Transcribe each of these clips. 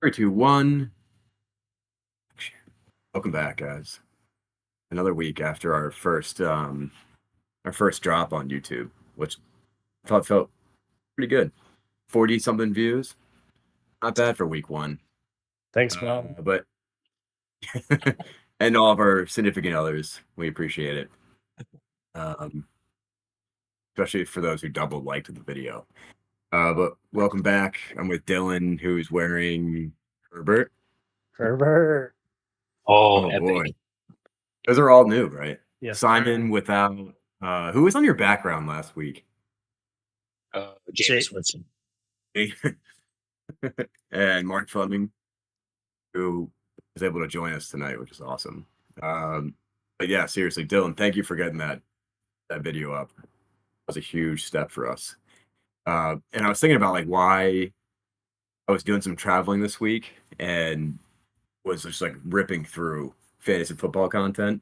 Three, two, one. Welcome back, guys. Another week after our first drop on YouTube, which I thought felt pretty good. 40 something views. Not bad for week one. Thanks, Mom. But and all of our significant others, we appreciate it. Especially for those who double liked the video. But welcome back. I'm with Dylan, who's wearing Herbert. Herbert. Oh, Oh epic. boy. Those are all new, right? Yes. Simon without who was on your background last week? James Winston. And Mark Fleming, who was able to join us tonight, which is awesome. But yeah, seriously, Dylan, thank you for getting that video up. It was a huge step for us. And I was thinking about like why I was doing some traveling this week and was just like ripping through fantasy football content.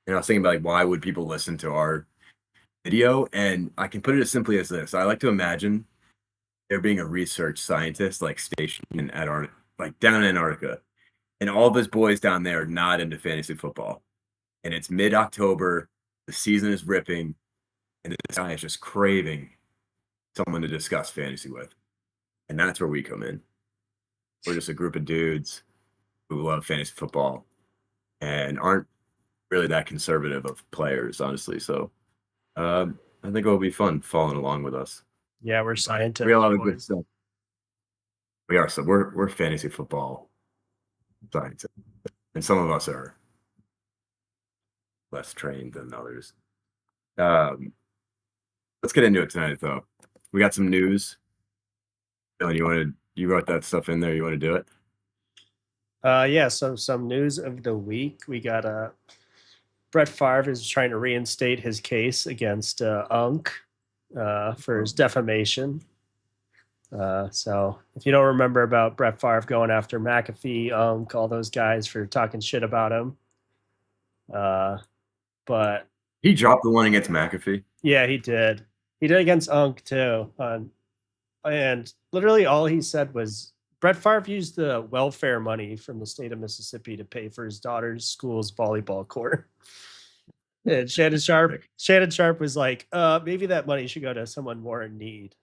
And I was thinking about like why would people listen to our video? And I can put it as simply as this. I like to imagine there being a research scientist like stationed in Antarctica, like down in Antarctica, and all of his boys down there are not into fantasy football. And it's mid-October, the season is ripping, and this guy is just craving someone to discuss fantasy with. And that's where we come in. We're just a group of dudes who love fantasy football and aren't really that conservative of players, honestly. So I think it'll be fun following along with us. Yeah, we're scientists. We got a lot of good stuff. We are. So we're fantasy football scientists. And some of us are less trained than others. Let's get into it tonight, though. We got some news. Dylan, you wrote that stuff in there. You want to do it? Yeah, so some news of the week. We got Brett Favre is trying to reinstate his case against Unk for his defamation. So if you don't remember about Brett Favre going after McAfee, Unk, all those guys for talking shit about him. But he dropped the one against McAfee. Yeah, he did. He did against Unk too. And literally all he said was Brett Favre used the welfare money from the state of Mississippi to pay for his daughter's school's volleyball court. And Shannon Sharp was like, maybe that money should go to someone more in need.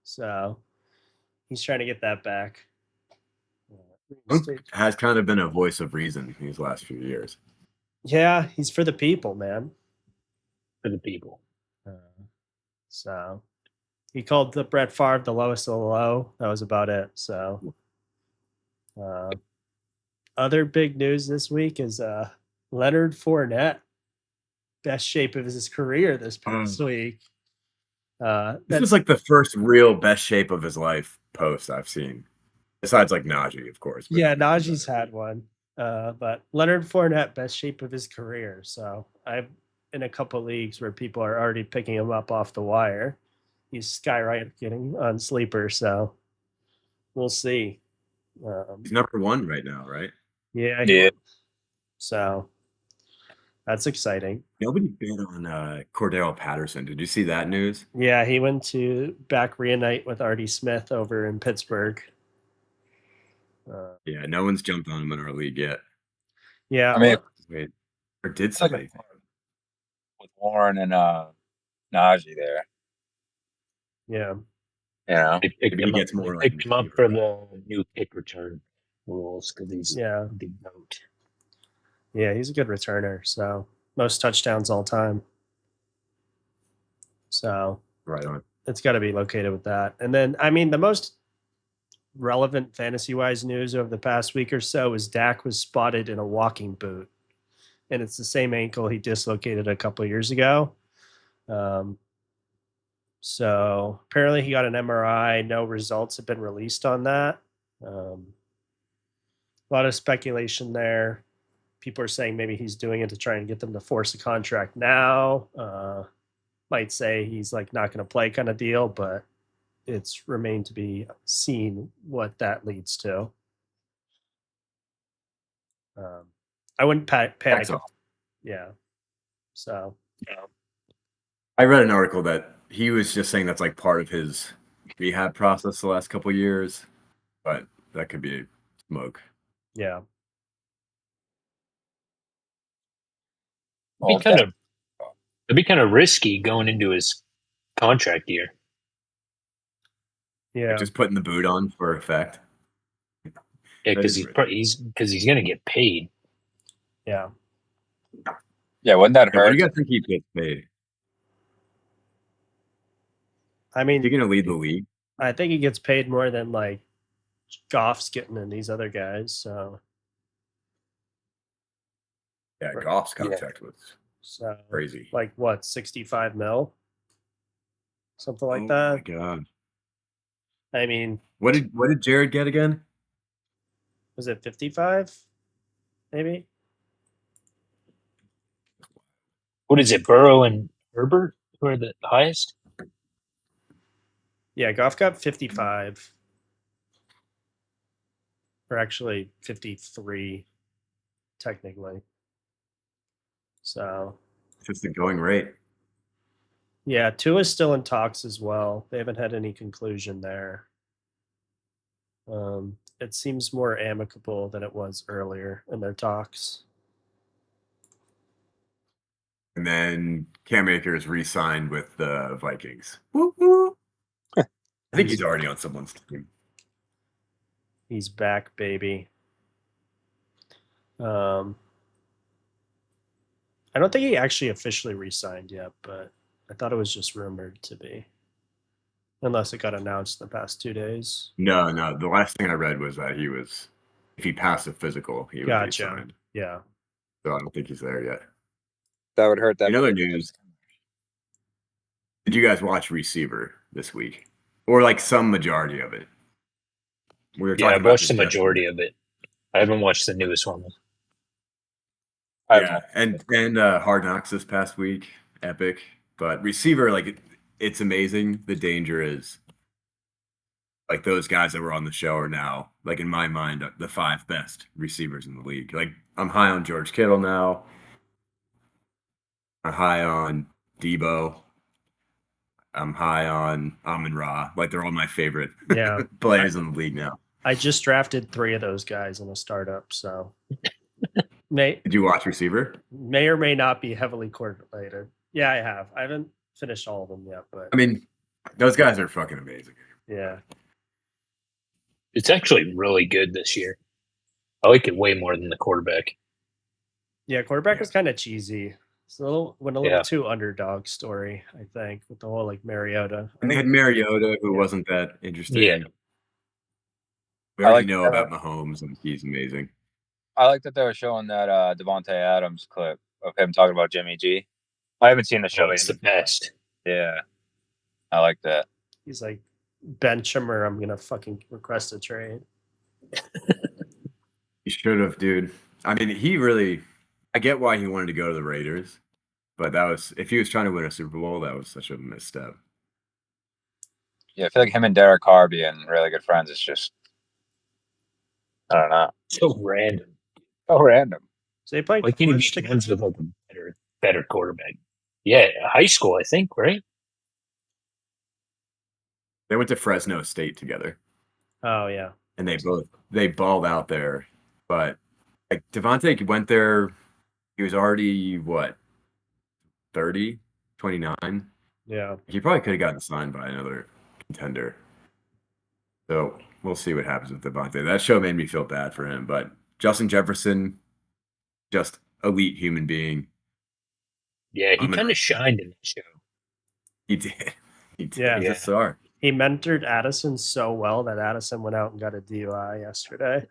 So he's trying to get that back. Has kind of been a voice of reason these last few years. Yeah, he's for the people, man. For the people. So he called the Brett Favre the lowest of the low. That was about it. So other big news this week is Leonard Fournette, best shape of his career this past week. This is like the first real best shape of his life post I've seen. Besides like Najee, of course. Yeah, Najee's had one. But Leonard Fournette, best shape of his career. So I'm in a couple leagues where people are already picking him up off the wire. He's skyrocketing on Sleeper, so we'll see. He's number one right now, right? Yeah. So that's exciting. Nobody bid on Cordell Patterson. Did you see that news? Yeah, he went to back reunite with Artie Smith over in Pittsburgh. Yeah, no one's jumped on him in our league yet. Yeah, I mean, wait, or did somebody with Warren and Najee there? Yeah, yeah. Maybe he gets more. Picked him up for the new kick return rules because he's a big note. Yeah, he's a good returner. So most touchdowns all time. So right on. It's got to be located with that. And then, I mean, the most relevant fantasy-wise news over the past week or so is Dak was spotted in a walking boot, and it's the same ankle he dislocated a couple of years ago. So apparently he got an MRI. No results have been released on that. A lot of speculation there. People are saying maybe he's doing it to try and get them to force a contract now. Might say he's like not going to play kind of deal, but it's remained to be seen what that leads to. I wouldn't panic. Yeah. So. I read an article that he was just saying that's like part of his rehab process the last couple of years, but that could be smoke. Yeah. Well, it'd be kind of risky going into his contract year. Yeah. Just putting the boot on for effect. Yeah, That because is he's gonna get paid. Yeah. Yeah, wouldn't that Yeah, what do hurt? you guys think he gets paid? I Is mean, he going to lead the league? I think he gets paid more than like Goff's getting and these other guys. So Yeah, Right. Goff's contract was crazy. like what, 65 mil? Something like Oh that. my god! I mean, What did Jared get again? was it 55? Maybe? What is it, Burrow and Herbert who are the highest? Yeah, Goff got 55. Or actually 53, technically. So It's just the going rate. yeah, Tua's still in talks as well. They haven't had any conclusion there. It seems more amicable than it was earlier in their talks. And then Cam Akers re-signed with the Vikings. Woo woo. I think he's already on someone's team. He's back, baby. I don't think he actually officially re-signed yet, but I thought it was just rumored to be. Unless it got announced in the past 2 days. No. The last thing I read was that if he passed a physical, he would be Gotcha. signed. Yeah. So I don't think he's there yet. That would hurt that. In other news, did you guys watch Receiver this week, or like some majority of it? We were Yeah, talking I've about watched the this majority yesterday. of it. I haven't watched the newest one. Yeah, and Hard Knocks this past week, epic. But Receiver, like it's amazing. The danger is like those guys that were on the show are now, like in my mind, the 5 best receivers in the league. Like I'm high on George Kittle now. I'm high on Debo. I'm high on Amon Ra. Like they're all my favorite Yeah. players in the league now. I just drafted 3 of those guys in a startup, so may Did you watch Receiver? or may not be heavily correlated. Yeah, I have. I haven't finished all of them yet, but I mean, those guys are fucking amazing. yeah. It's actually really good this year. I like it way more than the quarterback. Yeah, quarterback Yeah. was kind of cheesy. It's a little Yeah. too underdog story, I think, with the whole like Mariota. And they had Mariota, who Yeah. wasn't that interesting. Yeah. We I already like know that. about Mahomes, and he's amazing. I like that they were showing that Devontae Adams clip of him talking about Jimmy G. I haven't seen the show. Oh, it's the best. Yeah, I like that. He's like, bench him or I'm gonna fucking request a trade. He should have, dude. I mean, I get why he wanted to go to the Raiders, but if he was trying to win a Super Bowl, that was such a misstep. Yeah, I feel like him and Derek Carr being really good friends is just, I don't know, So random. so random. So they played Why can't he college be together. friends with like a better quarterback? Yeah, high school, I think, right? They went to Fresno State together, Oh yeah. and they balled out there. But like Devontae went there, he was already what 30, 29. Yeah. He probably could have gotten signed by another contender. So we'll see what happens with Devontae. That show made me feel bad for him, but Justin Jefferson, just elite human being. Yeah, he kind of shined in the show. He did. He did. Yeah. He's a star. He mentored Addison so well that Addison went out and got a DUI yesterday.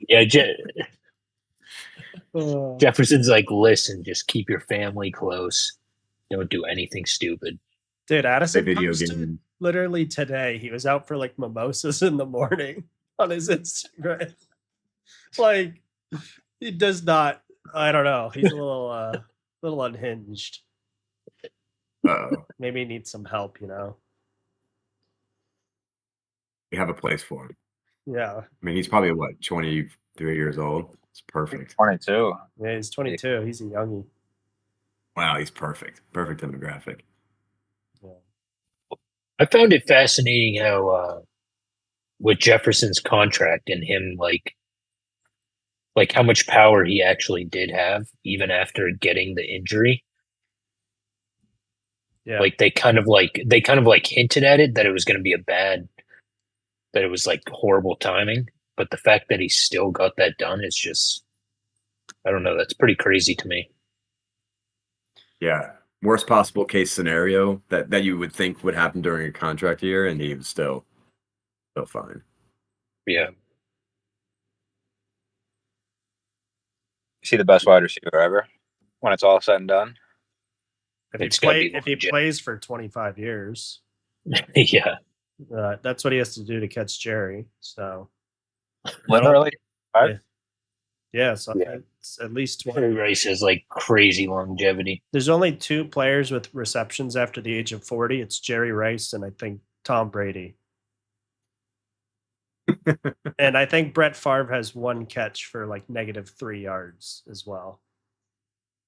Yeah, Jefferson's like, listen, just keep your family close. Don't do anything stupid. Dude, Addison Play video posted game. literally today. He was out for like mimosas in the morning on his Instagram. Like he does not. I don't know. He's a little unhinged. Uh-oh. Maybe he needs some help. We have a place for him. Yeah. I mean, he's probably what 23 years old. It's perfect. 22. Yeah. He's 22. He's a youngie. Wow, he's perfect. Perfect demographic. Yeah. I found it fascinating how with Jefferson's contract and him like how much power he actually did have even after getting the injury. Yeah. Like they kind of like hinted at it that it was going to be that it was like horrible timing. But the fact that he still got that done is just, I don't know. That's pretty crazy to me. Yeah. Worst possible case scenario that you would think would happen during a contract year, and he was still fine. Yeah. You see the best wide receiver ever when it's all said and done. It's gotta be If he legit. plays for 25 years, Yeah. that's what he has to do to catch Jerry. So Literally. yeah, yeah. So Yeah. it's at least 20. Jerry Rice has like crazy longevity. There's only 2 players with receptions after the age of 40. It's Jerry Rice and I think Tom Brady. And I think Brett Favre has 1 catch for like -3 yards as well.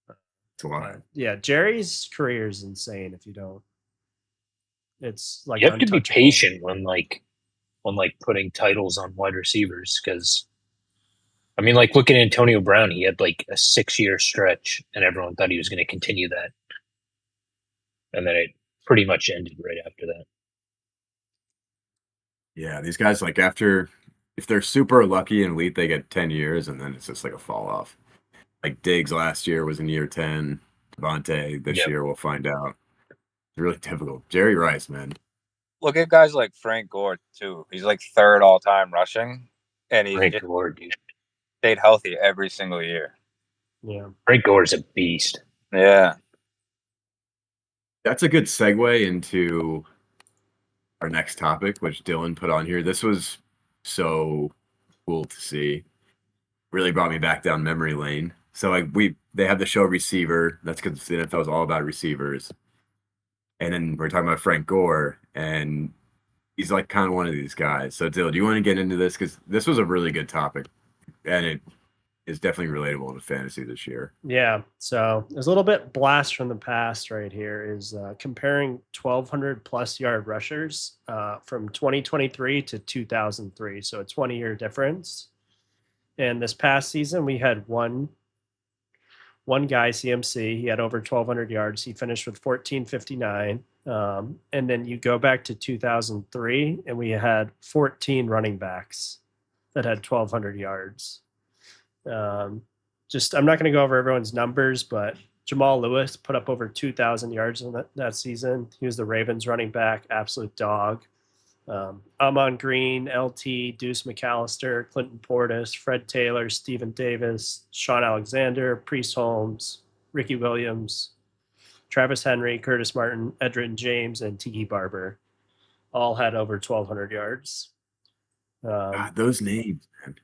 It's a lot. Yeah, Jerry's career is insane if you don't. It's like You have to be untouchable. patient when putting titles on wide receivers because I mean, like look at Antonio Brown. He had like a 6-year stretch, and everyone thought he was going to continue that, and then it pretty much ended right after that. Yeah, these guys like after if they're super lucky and elite, they get 10 years, and then it's just like a fall off. Like Diggs last year was in year 10. Devontae this Yep. year we'll find out. It's really difficult. Jerry Rice, man. Look at guys like Frank Gore too. He's like 3rd all time rushing, and he's Frank just Gore, dude. stayed healthy every single year. Yeah. Frank Gore's a beast. Yeah. That's a good segue into our next topic, which Dylan put on here. This was so cool to see. Really brought me back down memory lane. So like they have the show Receiver. That's because the NFL is all about receivers. And then we're talking about Frank Gore, and he's like kind of one of these guys. So Dylan, do you want to get into this? Because this was a really good topic, and it is definitely relatable to fantasy this year. Yeah. So there's a little bit blast from the past right here is comparing 1,200 plus yard rushers from 2023 to 2003. So a 20-year difference. And this past season, we had one guy, CMC. He had over 1,200 yards. He finished with 1,459. And then you go back to 2003, and we had 14 running backs that had 1,200 yards. I'm not going to go over everyone's numbers, but Jamal Lewis put up over 2,000 yards in that season. He was the Ravens running back, absolute dog. Amon Green, LT, Deuce McAllister, Clinton Portis, Fred Taylor, Stephen Davis, Sean Alexander, Priest Holmes, Ricky Williams, Travis Henry, Curtis Martin, Edrin James, and Tiki Barber all had over 1,200 yards. God, those names, man.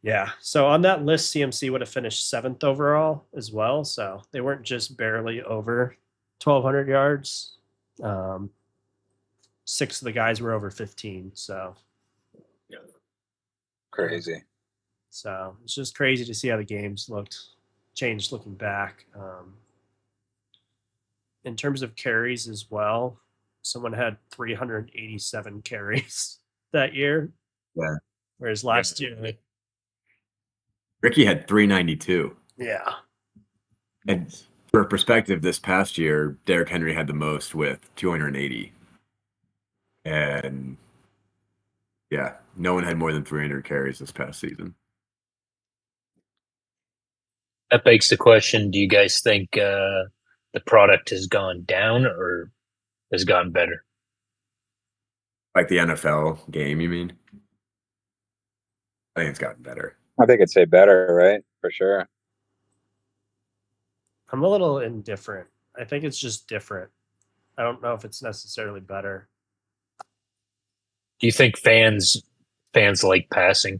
Yeah. So on that list, CMC would have finished 7th overall as well. So they weren't just barely over 1,200 yards. 6 of the guys were over 15. So Crazy. So it's just crazy to see how the games changed looking back. In terms of carries as well, someone had 387 carries that year. Yeah. Whereas last year, Ricky had 392. yeah. And for perspective, this past year, Derrick Henry had the most with 280. And yeah, no one had more than 300 carries this past season. That begs the question: do you guys think the product has gone down or has gotten better? Like the NFL game, you mean? I think it's gotten better. I think I'd say better, right? For sure. I'm a little indifferent. I think it's just different. I don't know if it's necessarily better. Do you think fans like passing?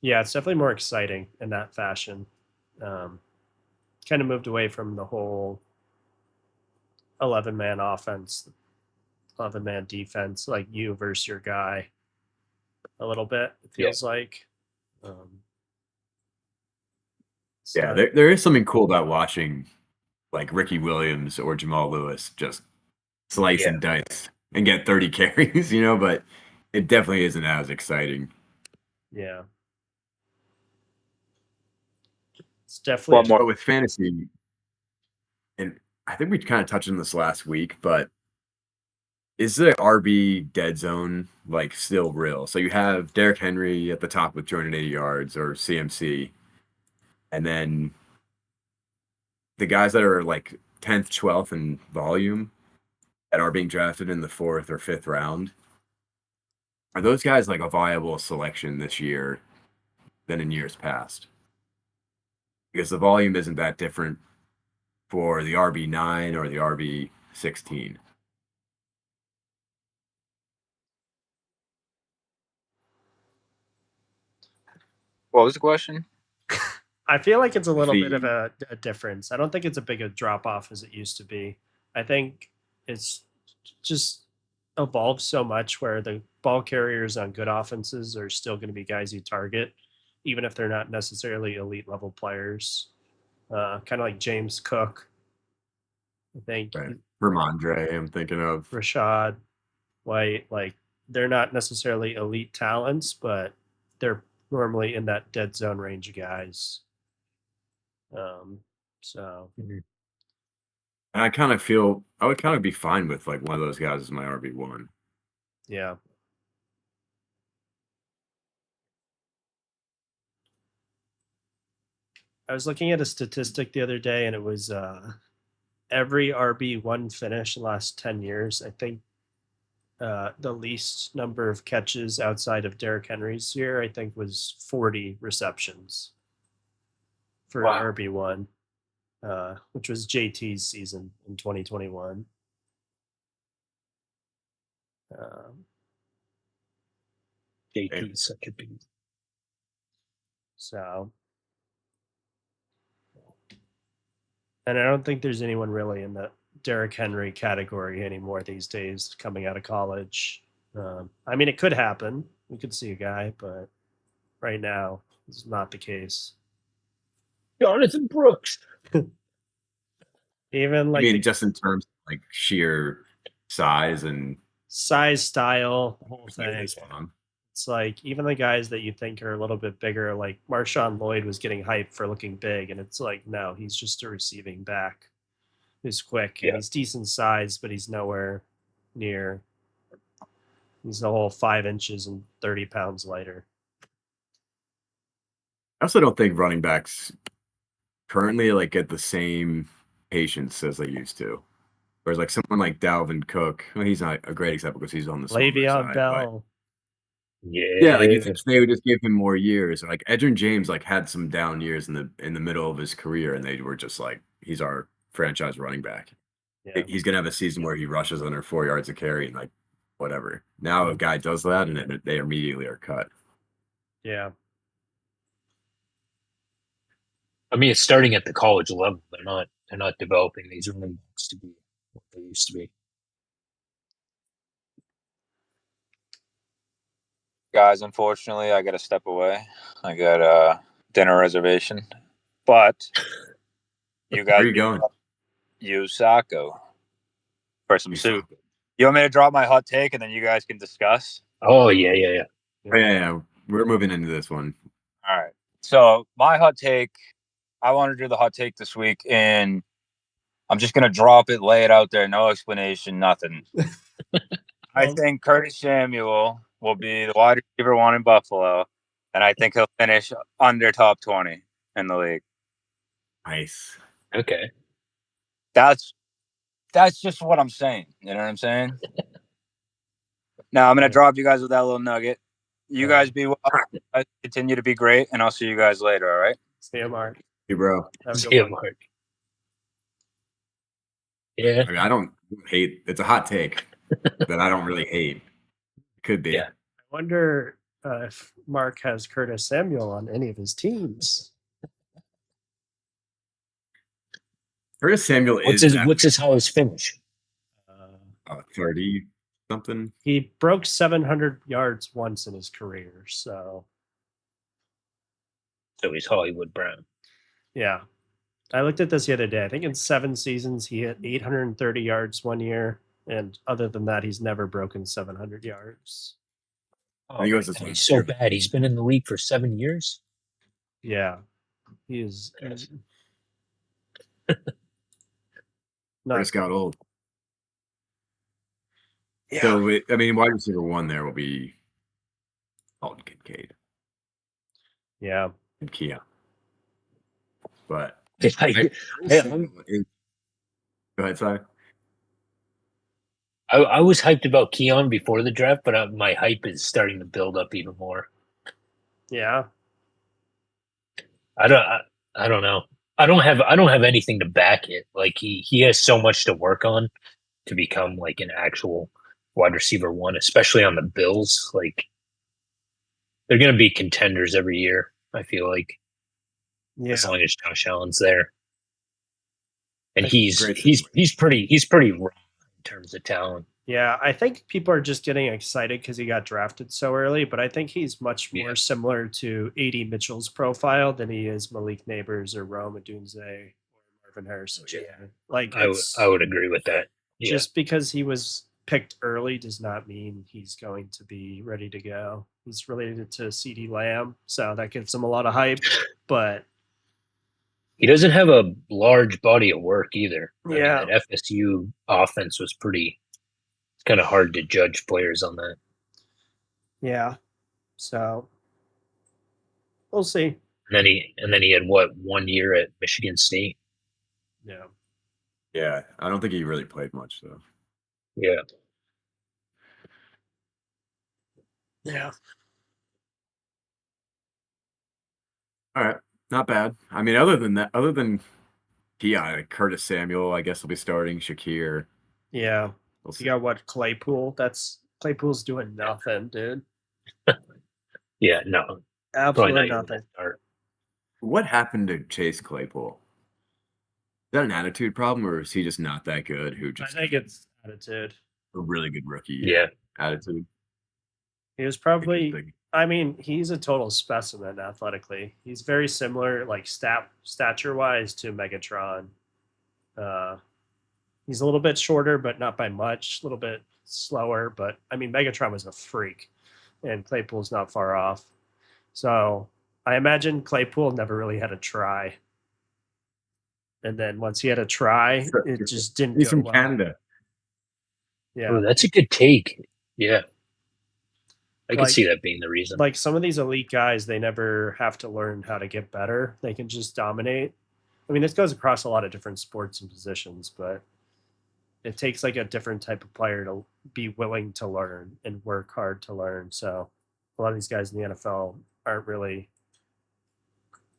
Yeah, it's definitely more exciting in that fashion. Kind of moved away from the whole 11-man offense, 11-man defense, like you versus your guy a little bit, it feels like. Yeah, there is something cool about watching like Ricky Williams or Jamal Lewis just slice and dice and get 30 carries, but it definitely isn't as exciting. Yeah. It's definitely But with fantasy, and I think we kind of touched on this last week, but is the RB dead zone like still real? So you have Derrick Henry at the top with 280 yards or CMC, and then the guys that are like 10th, 12th in volume that are being drafted in the 4th or 5th round. Are those guys like a viable selection this year than in years past? Because the volume isn't that different for the RB9 or the RB16. What was the question? I feel like it's a little bit of The- a difference. I don't think it's a big a drop off as it used to be. I think it's just evolved so much where the ball carriers on good offenses are still going to be guys you target, even if they're not necessarily elite level players. Kind of like James Cook. I think Right. Ramondre, I'm thinking of. Rashad White, like they're not necessarily elite talents, but they're normally in that dead zone range of guys. So And I kind of feel I would kind of be fine with like one of those guys as my RB1. yeah. I was looking at a statistic the other day and it was every RB1 finish in the last 10 years. I think the least number of catches outside of Derrick Henry's year, I think, was 40 receptions for Wow. RB1, which was JT's season in 2021. JT is such a beast. So, and I don't think there's anyone really in the Derrick Henry category anymore these days coming out of college. I mean, it could happen. We could see a guy, but right now, it's not the case. Jonathan Brooks. Even I like mean, the just in terms of like sheer size and size, style, the whole thing. this one. It's like even the guys that you think are a little bit bigger, like Marshawn Lloyd was getting hyped for looking big, and it's like, no, he's just a receiving back who's quick and Yeah. he's decent size, but he's nowhere near. He's a whole 5 inches and 30 pounds lighter. I also don't think running backs currently like get the same patience as they used to. Whereas like someone like Dalvin Cook, well, he's not a great example because he's on the smaller Le'Veon side, Bell. yeah, like if they would just give him more years, like Edgerrin James, like had some down years in the middle of his career, and they were just like, he's our franchise running back. Yeah. He's gonna have a season where he rushes under 4 yards a carry and like whatever. Now a guy does that, and they immediately are cut. Yeah. I mean, it's starting at the college level. They're not developing these running backs to be what they used to be. Guys, unfortunately, I got to step away. I got a dinner reservation. But you guys Where are you going? use Saco for some You soup. suck. You want me to drop my hot take and then you guys can discuss? Oh yeah. Oh, yeah, we're moving into this one. All right. So my hot take, I want to do the hot take this week, and I'm just gonna drop it, lay it out there, no explanation, nothing. I think Curtis Samuel will be the wide receiver one in Buffalo, and I think he'll finish under top 20 in the league. Nice. Okay. That's just what I'm saying. You know what I'm saying? Now I'm gonna drop you guys with that little nugget. You guys be well. Continue to be great, and I'll see you guys later. All right. See you, Mark. Hey, bro. Have a good See ya, one. Mark. Yeah. I mean, I don't hate. It's a hot take that I don't really hate. Could be. Yeah. I wonder if Mark has Curtis Samuel on any of his teams. Curtis Samuel What's is his highest finish? 30 something. He broke 700 yards once in his career. So He's Hollywood Brown. yeah. I looked at this the other day. I think in 7 seasons, he hit 830 yards one year. And other than that, he's never broken 700 yards. Oh, he my goes this God, one he's so too. bad. He's been in the league for 7 years. Yeah, he is. Yes. Not Just got old. yeah. So I mean, wide receiver 1 there will be Alton Kincaid Yeah. and Keon. But I, go ahead, sorry. I was hyped about Keon before the draft, but my hype is starting to build up even more. Yeah. I don't know. I don't have anything to back it. Like he has so much to work on to become like an actual wide receiver 1, especially on the Bills. Like they're going to be contenders every year. I feel like Yeah. as long as Josh Allen's there, and Like, he's great he's pretty raw in terms of talent. Yeah, I think people are just getting excited because he got drafted so early, but I think he's much more Yeah. similar to AD Mitchell's profile than he is Malik Neighbors or Rome Odunze or Marvin Harrison Jr. Like I would agree with that. Yeah. just because he was picked early does not mean he's going to be ready to go. He's related to CD Lamb, so that gives him a lot of hype. But He doesn't have a large body of work either. Yeah. I mean, that FSU offense was pretty. It's kind of hard to judge players on that. yeah, so we'll see. And then he had what 1 year at Michigan State. Yeah. Yeah, I don't think he really played much though. Yeah. Yeah. All right, not bad. I mean, other than P.I., like Curtis Samuel, I guess will be starting. Shakir. Yeah. We'll You see. got what, Claypool? Claypool's doing nothing, dude. Yeah, no. Probably Absolutely not even nothing. gonna start. What happened to Chase Claypool? Is that an attitude problem, or is he just not that good? Who I just think it's attitude. a really good rookie Yeah. attitude? He was I think probably, he's big. I mean, he's a total specimen athletically. He's very similar, like stature wise, to Megatron. He's a little bit shorter, but not by much. A little bit slower, but I mean, Megatron was a freak, and Claypool's not far off. So I imagine Claypool never really had a try. And then once he had a try, it just didn't He's go from well. Canada. Yeah. Oh, that's a good take. Yeah. I could Like- see that being the reason. Like some of these elite guys, they never have to learn how to get better. They can just dominate. I mean, this goes across a lot of different sports and positions, but it takes like a different type of player to be willing to learn and work hard to learn. So a lot of these guys in the NFL aren't really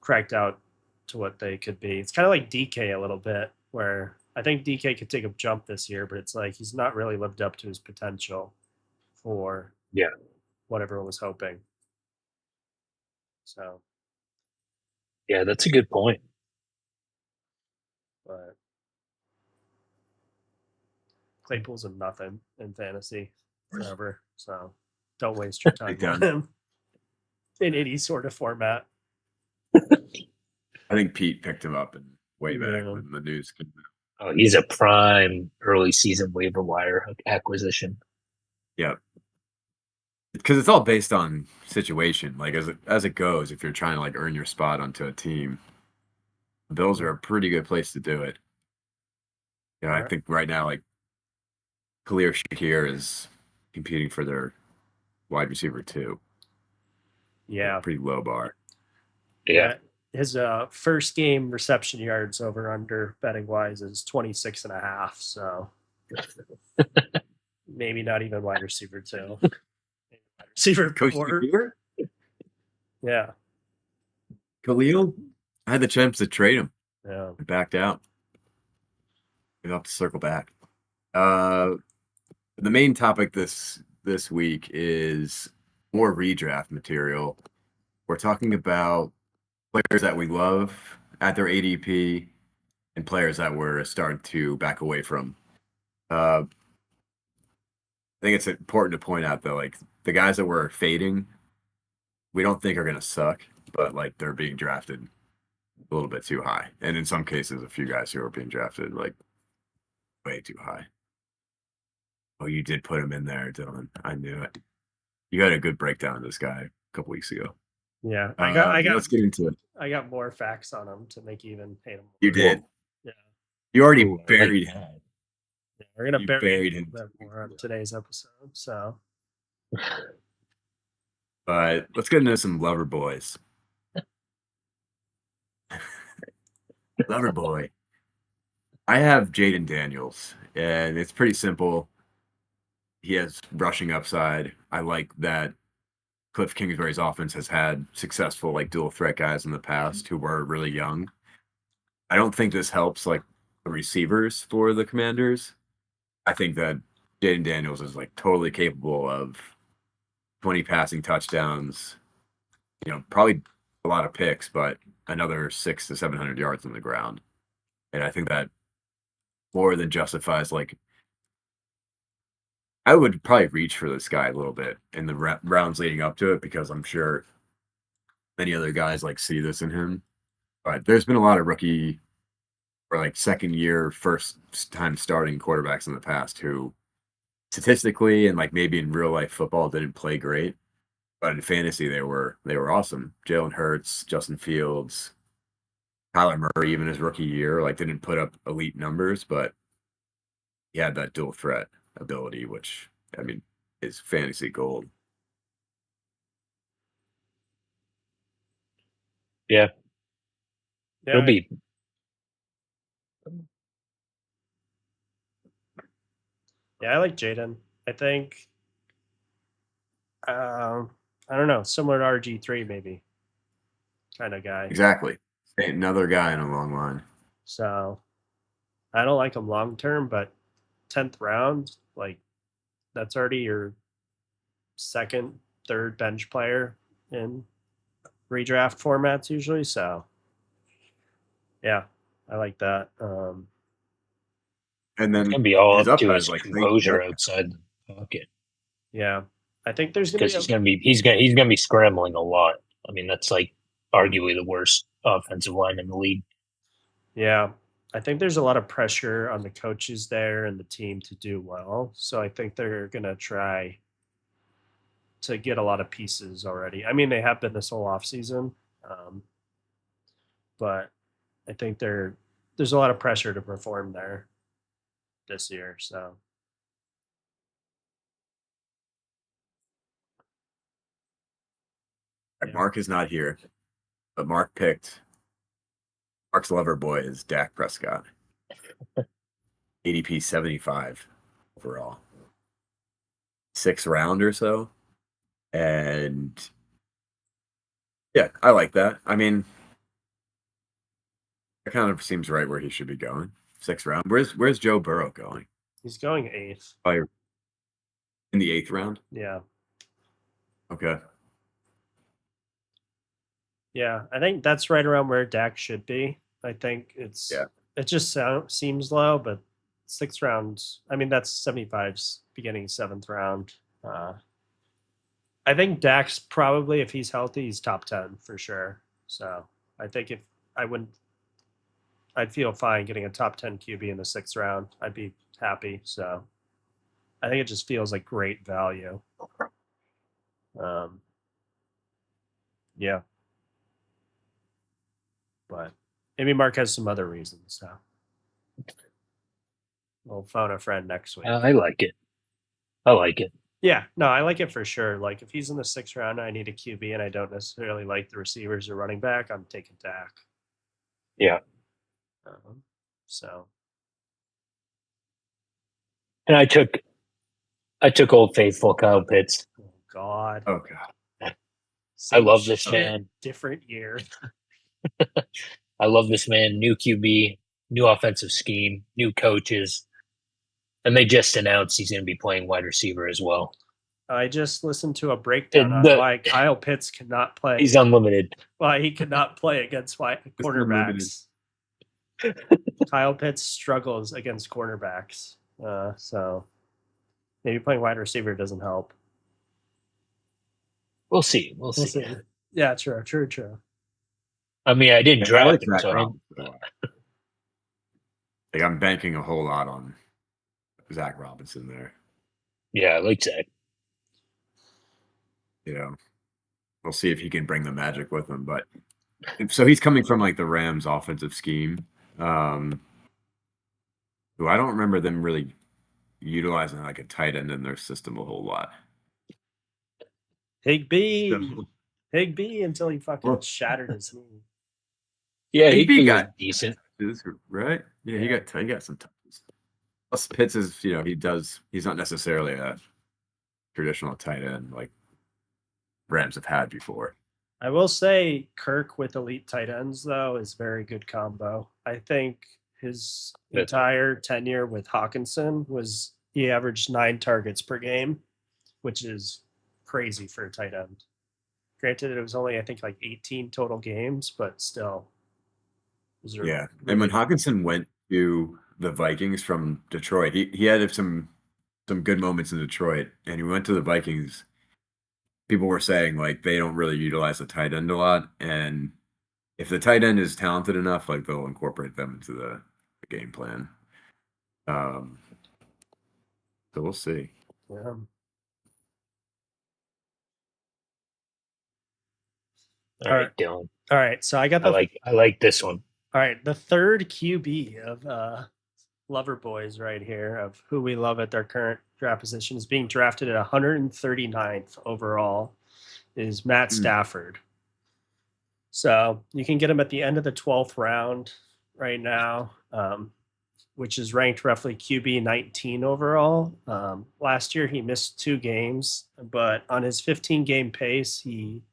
cracked out to what they could be. It's kind of like DK a little bit, where I think DK could take a jump this year, but it's like he's not really lived up to his potential for Yeah. what everyone was hoping. So, Yeah, that's a good point. but Claypool's a nothing in fantasy forever. So don't waste your time Big on time. him in any sort of format. I think Pete picked him up and way back Yeah. when the news came out. Oh, he's a prime early season waiver wire acquisition. Yeah. Because it's all based on situation. Like as it goes, if you're trying to like earn your spot onto a team, the Bills are a pretty good place to do it. Yeah, I Right. think right now, like Khalil Shakir is competing for their wide receiver 2. Yeah. Pretty low bar. Yeah. His first game reception yards over under betting wise is 26.5. So maybe not even wide receiver 2. Wide receiver Coach 4. Shakir? Yeah. Khalil? I had the chance to trade him. Yeah. I backed out. We'll have to circle back. The main topic this week is more redraft material. We're talking about players that we love at their ADP and players that we're starting to back away from. I think it's important to point out though, like the guys that we're fading, we don't think are going to suck, but like they're being drafted a little bit too high, and in some cases, a few guys who are being drafted like way too high. Oh, you did put him in there, Dylan. I knew it. You had a good breakdown of this guy a couple weeks ago. Yeah, Let's get into it. I got more facts on him to make you even hate him. You did. Yeah. You already Ooh, I like buried that. him. Yeah, we're gonna You bury buried him him. a little bit more on today's episode. So But let's get into some lover boys. Lover boy. I have Jaden Daniels, and it's pretty simple. He has rushing upside. I like that Cliff Kingsbury's offense has had successful like dual threat guys in the past who were really young. I don't think this helps like the receivers for the Commanders. I think that Jaden Daniels is like totally capable of 20 passing touchdowns, probably a lot of picks, but another 600 to 700 yards on the ground. And I think that more than justifies like I would probably reach for this guy a little bit in the rounds leading up to it because I'm sure many other guys like see this in him. But there's been a lot of rookie or like second year, first time starting quarterbacks in the past who statistically and like maybe in real life football didn't play great, but in fantasy they were awesome. Jalen Hurts, Justin Fields, Kyler Murray, even his rookie year, like didn't put up elite numbers, but he had that dual threat ability, which I mean is fantasy gold. Yeah, yeah, it'll be. I like Jaden. I think I don't know, similar to RG3 maybe kind of guy. Exactly. Another guy in a long line. So I don't like him long term, but 10th round, like that's already your second, third bench player in redraft formats usually. So yeah, I like that. And It's then gonna be all his up to upside his is like composure outside the pocket Yeah, I think there's because gonna be he's gonna be scrambling a lot. I mean, that's like arguably the worst offensive line in the league. yeah, I think there's a lot of pressure on the coaches there and the team to do well. So I think they're gonna try to get a lot of pieces already. I mean, they have been this whole offseason, but I think there's a lot of pressure to perform there this year. So yeah. Mark is not here, but Mark's lover boy is Dak Prescott. ADP 75 overall. 6th round or so. And yeah, I like that. I mean, it kind of seems right where he should be going. 6th round. Where's Joe Burrow going? He's going 8th. Oh, in the 8th round? Yeah. Okay. Yeah. I think that's right around where Dak should be. I think it just seems low, but 6th round, I mean, that's 75's beginning 7th round. I think Dak's probably, if he's healthy, he's top 10 for sure. So I think if I wouldn't, I'd feel fine getting a top 10 QB in the 6th round. I'd be happy. So I think it just feels like great value. Yeah. But maybe Mark has some other reasons. So we'll phone a friend next week. I like it. I like it. Yeah, no, I like it for sure. Like if he's in the 6th round, I need a QB, and I don't necessarily like the receivers or running back. I'm taking Dak. Yeah. So. And I took Old Faithful Kyle Pitts. Oh God. Oh God. I love this man. Different year. I love this man. New QB, new offensive scheme, new coaches. And they just announced he's going to be playing wide receiver as well. I just listened to a breakdown on why Kyle Pitts cannot play. He's unlimited. Why he cannot play against cornerbacks. Kyle Pitts struggles against cornerbacks. So maybe playing wide receiver doesn't help. We'll see. We'll see. Yeah, true. I mean, I didn't draft him, Zach so Robinson a lot. Like I'm banking a whole lot on Zach Robinson there. Yeah, I like Zach. you know, we'll see if he can bring the magic with him. But so he's coming from like the Rams offensive scheme, who I don't remember them really utilizing like a tight end in their system a whole lot. Higby. So- Higby until he fucking Well- shattered his knee. Yeah, Higby he got got decent. right. Yeah, he Yeah. got some touches. Plus Pitts is, he's not necessarily a traditional tight end like Rams have had before. I will say Kirk with elite tight ends though is very good combo. I think his That's- entire tenure with Hawkinson was he averaged 9 targets per game, which is crazy for a tight end. Granted, it was only I think like 18 total games, but still. Those are Yeah. And really- when Hawkinson went to the Vikings from Detroit, he had some good moments in Detroit, and he went to the Vikings. People were saying like they don't really utilize the tight end a lot, and if the tight end is talented enough, like they'll incorporate them into the game plan. So we'll see. yeah. All right, Dylan. All right, so I got the I like this one. all right, the third QB of Lover Boys right here of who we love at their current draft position is being drafted at 139th overall is Matt Stafford. So you can get him at the end of the 12th round right now, which is ranked roughly QB 19 overall. Last year he missed 2 games, but on his 15-game pace, he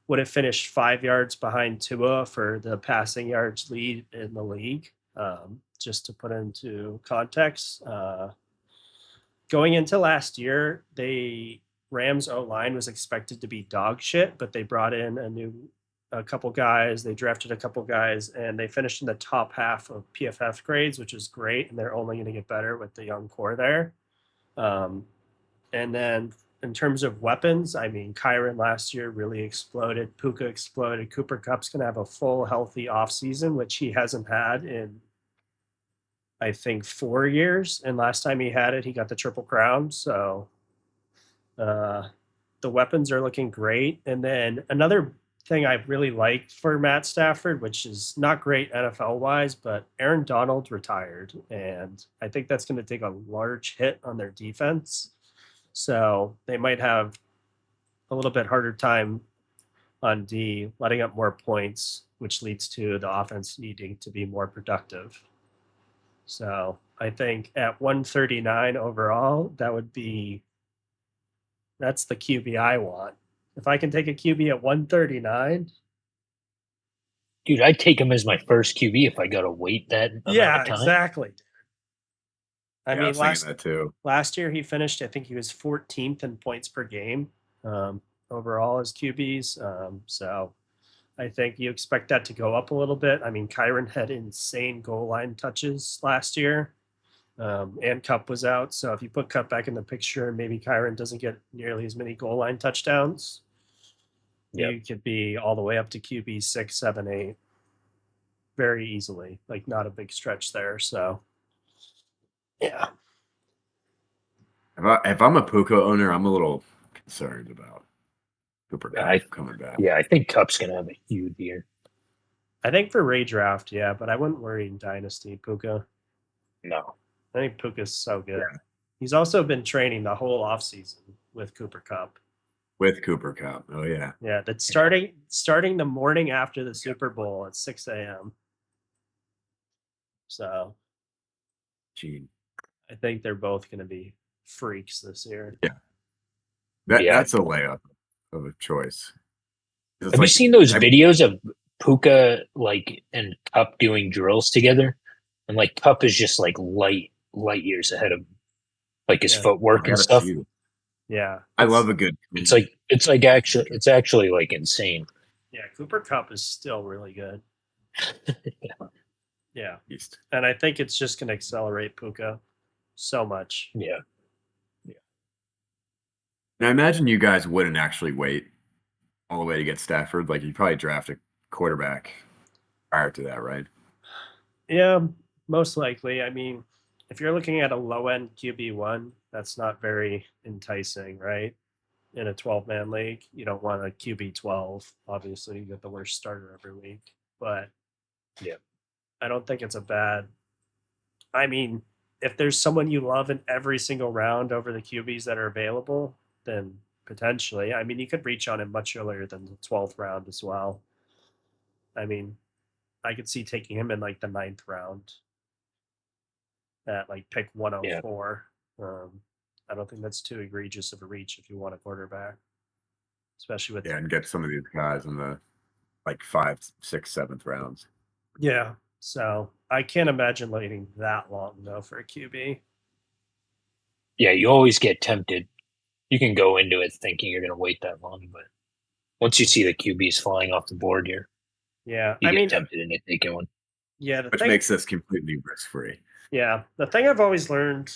would have finished 5 yards behind Tua for the passing yards lead in the league. Just to put into context, going into last year, Rams O-line was expected to be dog shit, but they brought in a couple guys. They drafted a couple guys, and they finished in the top half of PFF grades, which is great. And they're only going to get better with the young core there. And then in terms of weapons, I mean, Kyron last year really exploded. Puka exploded. Cooper Kupp's going to have a full, healthy offseason, which he hasn't had in, I think, 4 years. And last time he had it, he got the Triple Crown. So the weapons are looking great. And then another thing I really like for Matt Stafford, which is not great NFL wise, but Aaron Donald retired. And I think that's going to take a large hit on their defense. So they might have a little bit harder time on D, letting up more points, which leads to the offense needing to be more productive. So I think at 139 overall, that's the QB I want. If I can take a QB at 139, Dude, I'd take him as my first QB if I got to wait that amount of time. exactly. I mean, was thinking that too. last year he finished, I think he was 14th in points per game overall as QBs. So I think you expect that to go up a little bit. I mean, Kyron had insane goal line touches last year, and Cup was out. So if you put Cup back in the picture, maybe Kyron doesn't get nearly as many goal line touchdowns. Yep. You could be all the way up to QB 6, 7, 8 very easily. Like not a big stretch there. So yeah. If I'm a Puka owner, I'm a little concerned about Cooper Kupp coming back. Yeah, I think Cup's going to have a huge year. I think for Redraft, yeah, but I wouldn't worry in Dynasty, Puka. No. I think Puka's so good. Yeah. He's also been training the whole offseason with Cooper Kupp. With Cooper Kupp. Oh yeah. Yeah, that's starting the morning after the Super Bowl at 6 a.m. So Gene. I think they're both going to be freaks this year. Yeah. That's a layup of a choice. Have you seen those videos of Puka and Cup doing drills together? And Cup is just light years ahead of him. His footwork and stuff. Yeah. I love a good It's actually insane. Yeah, Cooper Kupp is still really good. Yeah. East. And I think it's just going to accelerate Puka so much. Yeah. And I imagine you guys wouldn't actually wait all the way to get Stafford. You'd probably draft a quarterback prior to that, right? Yeah, most likely. I mean, if you're looking at a low-end QB1, that's not very enticing, right? in a 12-man league. You don't want a QB 12. Obviously, you get the worst starter every week. But Yeah. I don't think it's a bad. I mean, if there's someone you love in every single round over the QBs that are available, then potentially. I mean, you could reach on him much earlier than the 12th round as well. I mean, I could see taking him in like the 9th round at like pick 104. I don't think that's too egregious of a reach if you want a quarterback, especially with and get some of these guys in the like 5th, 6th, 7th rounds. Yeah. So I can't imagine waiting that long though for a QB. Yeah, you always get tempted. You can go into it thinking you're going to wait that long, but once you see the QBs flying off the board here, Yeah. you I get mean, tempted into taking one. yeah, the Which thing makes this completely risk-free. Yeah, the thing I've always learned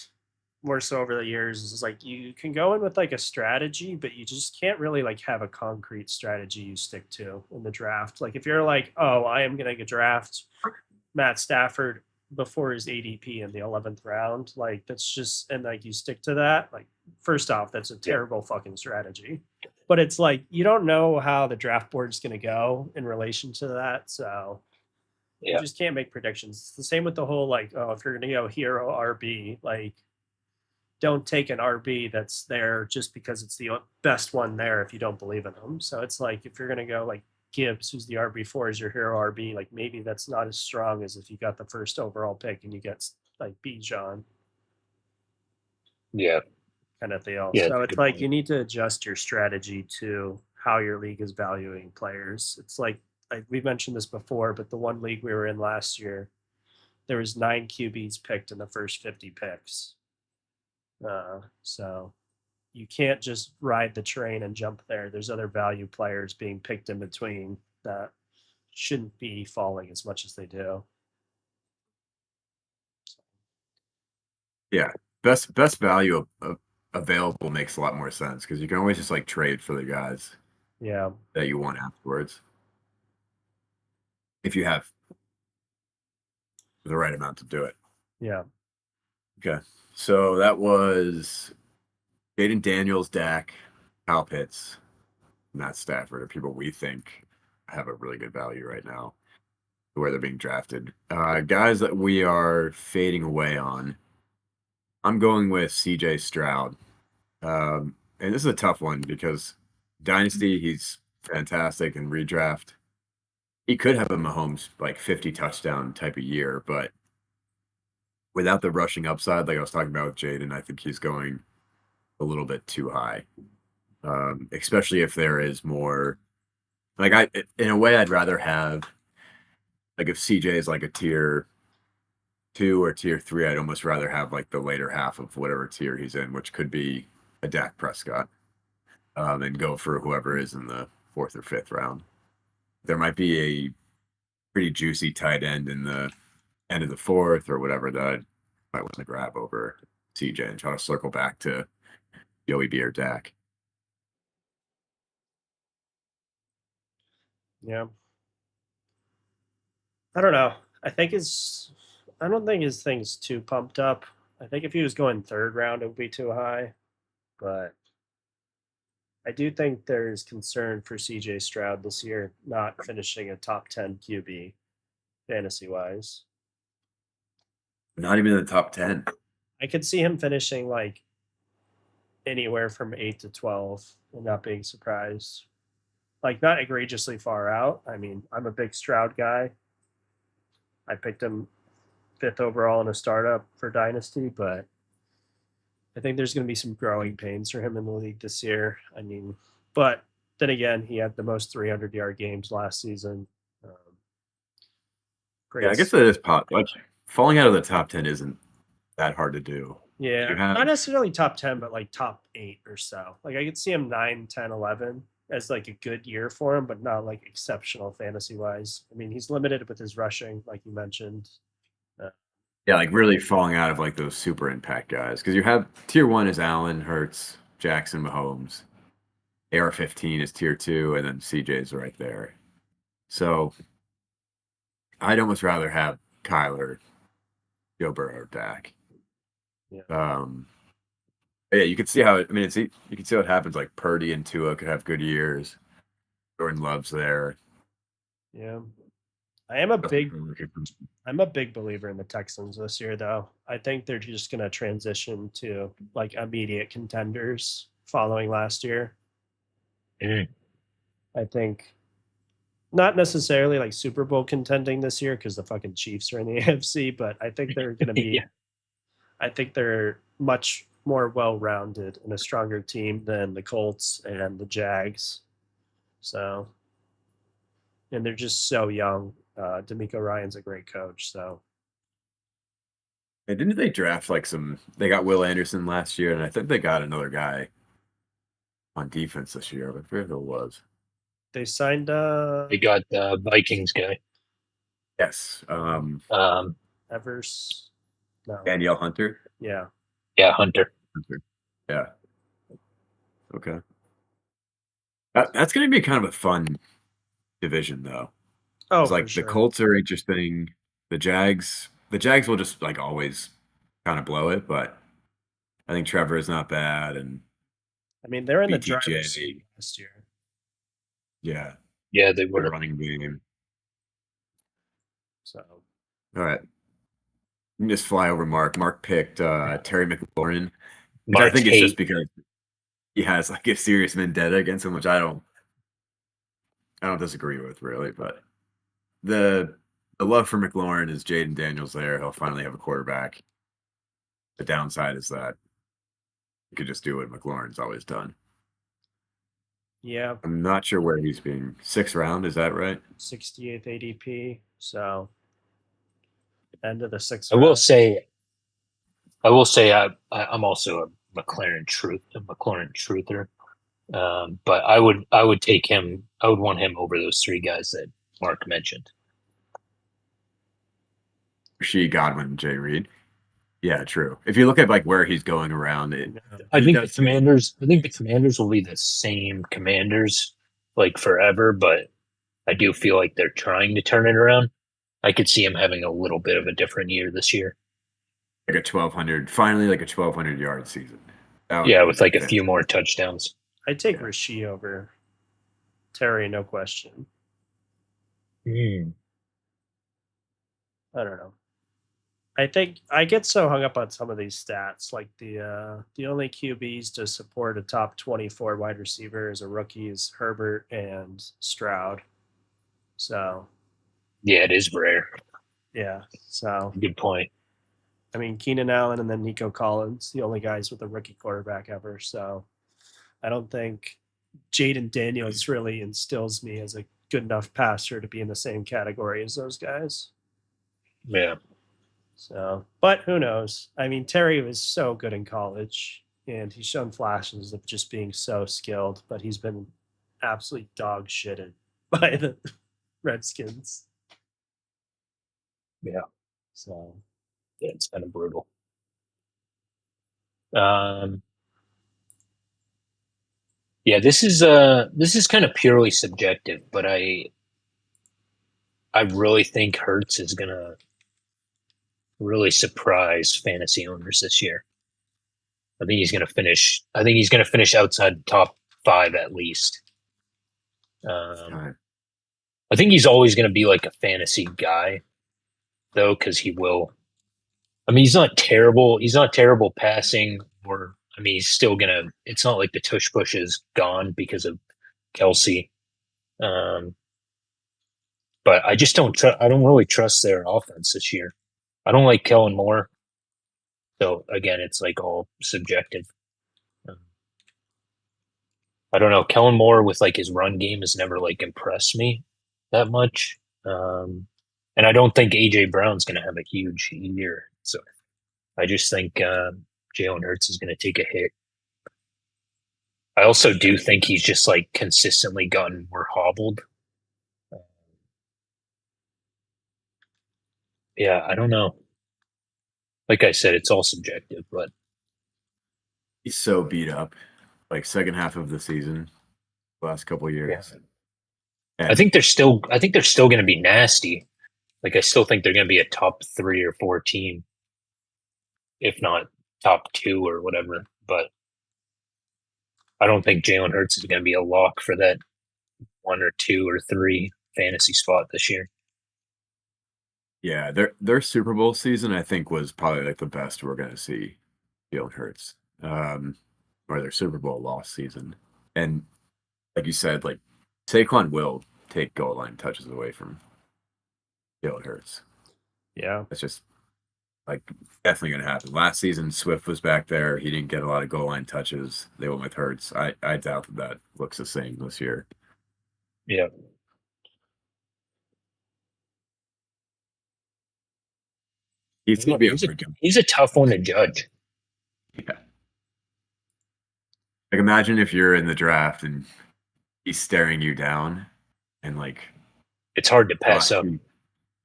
more so over the years is like you can go in with like a strategy, but you just can't really like have a concrete strategy you stick to in the draft. Like if you're like, oh, I am gonna draft Matt Stafford before his ADP in the 11th round, like that's just and like you stick to that. Like first off, that's a terrible fucking strategy. But it's like you don't know how the draft board's gonna go in relation to that, so you Yeah. just can't make predictions. It's the same with the whole like, oh, if you're gonna go hero RB, like don't take an RB that's there just because it's the best one there if you don't believe in them. So it's like if you're gonna go like Gibbs, who's the RB4 as your hero RB, like maybe that's not as strong as if you got the first overall pick and you get like Bijan Yeah. kind of deal. Yeah, So that's a it's good like point. you need to adjust your strategy to how your league is valuing players. It's like we mentioned this before, but the one league we were in last year, there was 9 QBs picked in the first 50 picks. So you can't just ride the train and jump there. There's other value players being picked in between that shouldn't be falling as much as they do. Yeah, best value available makes a lot more sense because you can always just like trade for the guys Yeah. that you want afterwards if you have the right amount to do it. Yeah. Okay, so that was Jaden Daniels, Dak, Kyle Pitts, Matt Stafford are people we think have a really good value right now where they're being drafted. Guys that we are fading away on. I'm going with CJ Stroud. And this is a tough one because Dynasty, he's fantastic, and redraft, he could have a Mahomes like 50 touchdown type of year, but without the rushing upside, like I was talking about with Jaden, I think he's going a little bit too high. Especially if there is more like in a way I'd rather have like if CJ is like a tier 2 or tier 3, I'd almost rather have like the later half of whatever tier he's in, which could be a Dak Prescott. And go for whoever is in the 4th or 5th round. There might be a pretty juicy tight end in the end of the 4th or whatever that I might want to grab over CJ and try to circle back to Joey B or Dak. Yeah. I don't know. I don't think his thing's too pumped up. I think if he was going 3rd round, it would be too high. But I do think there's concern for CJ Stroud this year not finishing a top 10 QB fantasy wise. Not even in the top 10. I could see him finishing like anywhere from 8 to 12 and not being surprised. Like not egregiously far out. I mean, I'm a big Stroud guy. I picked him 5th overall in a startup for Dynasty, but I think there's going to be some growing pains for him in the league this year. I mean, but then again, he had the most 300-yard games last season. Yeah, I guess that is pop. Like falling out of the top 10 isn't that hard to do. Yeah, You have- not necessarily top 10, but like top 8 or so. Like I could see him 9, 10, 11 as like a good year for him, but not like exceptional fantasy wise. I mean, he's limited with his rushing, like you mentioned. Yeah, like really falling out of like those super impact guys because you have tier 1 is Allen, Hurts, Jackson, Mahomes. AR-15 is tier 2, and then CJ's right there. So I'd almost rather have Kyler, Joe Burrow, or Dak. Yeah. Yeah, you can see how. I mean, you can see what happens. Like Purdy and Tua could have good years. Jordan Love's there. Yeah. I'm a big believer in the Texans this year, though. I think they're just going to transition to like immediate contenders following last year. Mm. I think not necessarily like Super Bowl contending this year because the fucking Chiefs are in the AFC, but I think they're going to be. Yeah. I think they're much more well-rounded and a stronger team than the Colts and the Jags. So, and they're just so young. D'Amico Ryan's a great coach, so. And didn't they draft like some? They got Will Anderson last year, and I think they got another guy on defense this year. I forget who it was. They signed They got the Vikings guy. Yes. Evers. No. Danielle Hunter. Yeah. Yeah, Hunter. Yeah. Okay. That's going to be kind of a fun division, though. Oh, It's like for sure. the Colts are interesting. The Jags will just like always kind of blow it, but I think Trevor is not bad, and I mean, they're in the BTJ. driver's seat last year. Yeah, Yeah, they good were. running game. So All right, you can just fly over Mark. Mark picked Terry McLaurin, which I Mark's think it's hate. just because he has like a serious vendetta against him, which I don't disagree with really, but the love for McLaurin is Jaden Daniels there. He'll finally have a quarterback. The downside is that you could just do what McLaurin's always done. yeah, I'm not sure where he's being 6th round. Is that right? 68th ADP. So end of the 6th I round. will say, I'm also a McLaurin truther. But I would take him. I would want him over those three guys that Mark mentioned. She, Godwin, Jay Reed. Yeah, true. If you look at like where he's going around, I think the Commanders will be the same Commanders like forever, but I do feel like they're trying to turn it around. I could see him having a little bit of a different year this year. like a 1,200, finally like a 1,200 yard season. Yeah, with like a few more touchdowns. I take Rasheed over Terry, no question. Mm. I don't know. I think I get so hung up on some of these stats, like the only QBs to support a top 24 wide receiver as a rookie is Herbert and Stroud. So Yeah, it is rare. yeah, so Good point. I mean Keenan Allen and then Nico Collins, the only guys with a rookie quarterback ever. So I don't think Jaden Daniels really instills me as a good enough passer to be in the same category as those guys. Yeah. So, but who knows? I mean, Terry was so good in college, and he's shown flashes of just being so skilled, but he's been absolutely dog shitted by the Redskins. Yeah. So, Yeah, it's kind of brutal. Yeah, this is kind of purely subjective, but I really think Hurts is gonna really surprise fantasy owners this year. I think he's gonna finish. I think he's gonna finish outside the top 5 at least. I think he's always gonna be like a fantasy guy, though, because he will. I mean, he's not terrible. He's not terrible passing, or I mean, he's still gonna. It's not like the tush push is gone because of Kelsey. But I just don't. I don't really trust their offense this year. I don't like Kellen Moore. So again, it's like all subjective. I don't know. Kellen Moore with like his run game has never like impressed me that much. And I don't think AJ Brown's going to have a huge year. So I just think Jalen Hurts is going to take a hit. I also do think he's just like consistently gotten more hobbled. Yeah, I don't know. Like I said, it's all subjective, but he's so beat up. Like second half of the season, last couple of years. Yeah. I think they're still going to be nasty. Like I still think they're going to be a top 3 or 4 team, if not top 2 or whatever. But I don't think Jalen Hurts is going to be a lock for that 1 or 2 or 3 fantasy spot this year. Yeah, their Super Bowl season, I think, was probably like the best we're going to see Jalen Hurts, or their Super Bowl loss season. And like you said, like Saquon will take goal line touches away from Jalen Hurts. Yeah. That's just like definitely going to happen. Last season, Swift was back there. He didn't get a lot of goal line touches. They went with Hurts. I doubt that looks the same this year. Yeah. He's going to be He's a tough one to judge. Yeah. Like imagine if you're in the draft and he's staring you down, and like it's hard to pass up.